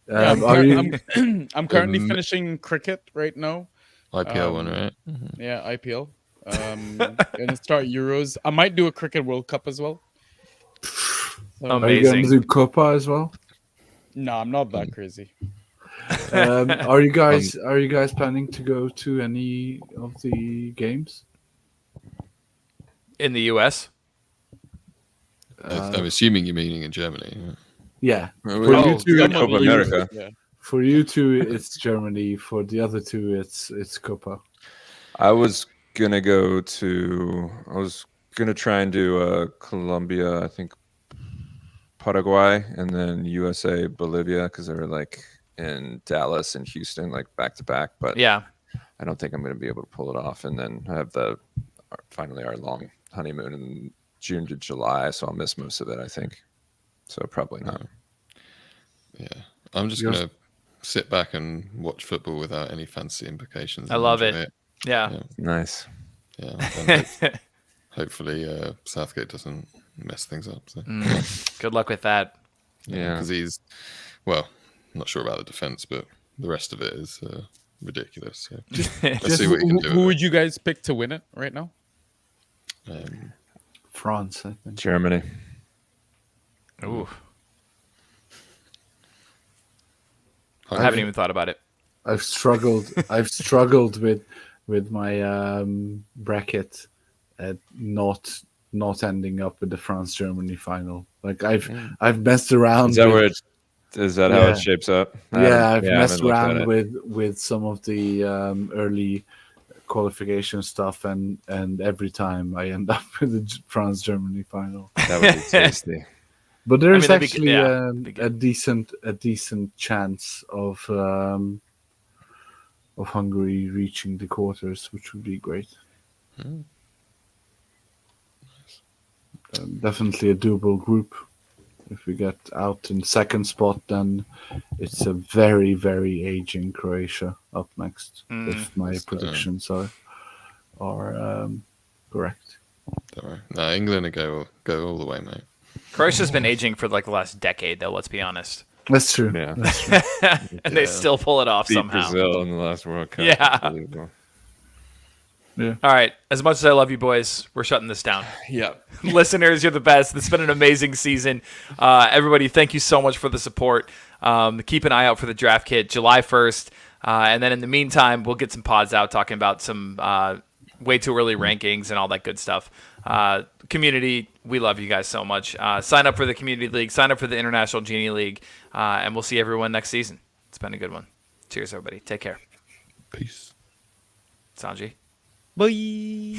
Yeah, Are you? I'm currently finishing cricket right now. IPL one, right? Yeah, IPL. Gonna start Euros. I might do a cricket World Cup as well. So, Are you going to Amazing. do Copa as well? no, I'm not that crazy. Are you guys planning to go to any of the games? In the U.S.? I'm assuming you're meaning in Germany. Yeah. Well, For we you got two, Copa America. Yeah. For you two, it's Germany. For the other two, it's Copa. I was gonna try and do Colombia, I think Paraguay, and then USA, Bolivia, because they were like in Dallas and Houston, like back to back. But Yeah. I don't think I'm gonna be able to pull it off. And then I have finally our long honeymoon in June to July, so I'll miss most of it, I think. So probably not. Yeah, I'm just gonna sit back and watch football without any fancy implications. I and love enjoy it. Yeah. Nice. Yeah. And hopefully, Southgate doesn't mess things up. So. Good luck with that. Yeah. Because he's, well, not sure about the defense, but the rest of it is ridiculous. So let's see what he can do. Who would you guys pick to win it right now? France, I think. Germany. Ooh. I haven't even thought about it. I've struggled. I've struggled with my bracket at not ending up with the France-Germany final. Like I've messed around. Is that is that how it shapes up? I've messed around with some of the early qualification stuff, and every time I end up with the France-Germany final. That would be tasty. But there's that'd be actually good. a decent chance of Hungary reaching the quarters, which would be great. Definitely a doable group. If we get out in second spot, then it's a very, very aging Croatia up next. If my predictions are correct. Don't worry. No, England will go all the way, mate. Croatia's been aging for like the last decade, though. Let's be honest. That's true. Yeah. That's true. And they still pull it off Beat somehow. Brazil in the last World Cup. Yeah. Unbelievable. All right. As much as I love you boys, we're shutting this down. Yeah. Listeners, you're the best. It's been an amazing season. Everybody, thank you so much for the support. Keep an eye out for the draft kit, July 1st. And then in the meantime, we'll get some pods out talking about some way too early rankings and all that good stuff. Community, we love you guys so much. Sign up for the Community League. Sign up for the International Genie League. And we'll see everyone next season. It's been a good one. Cheers, everybody. Take care. Peace. Sanji. Bye.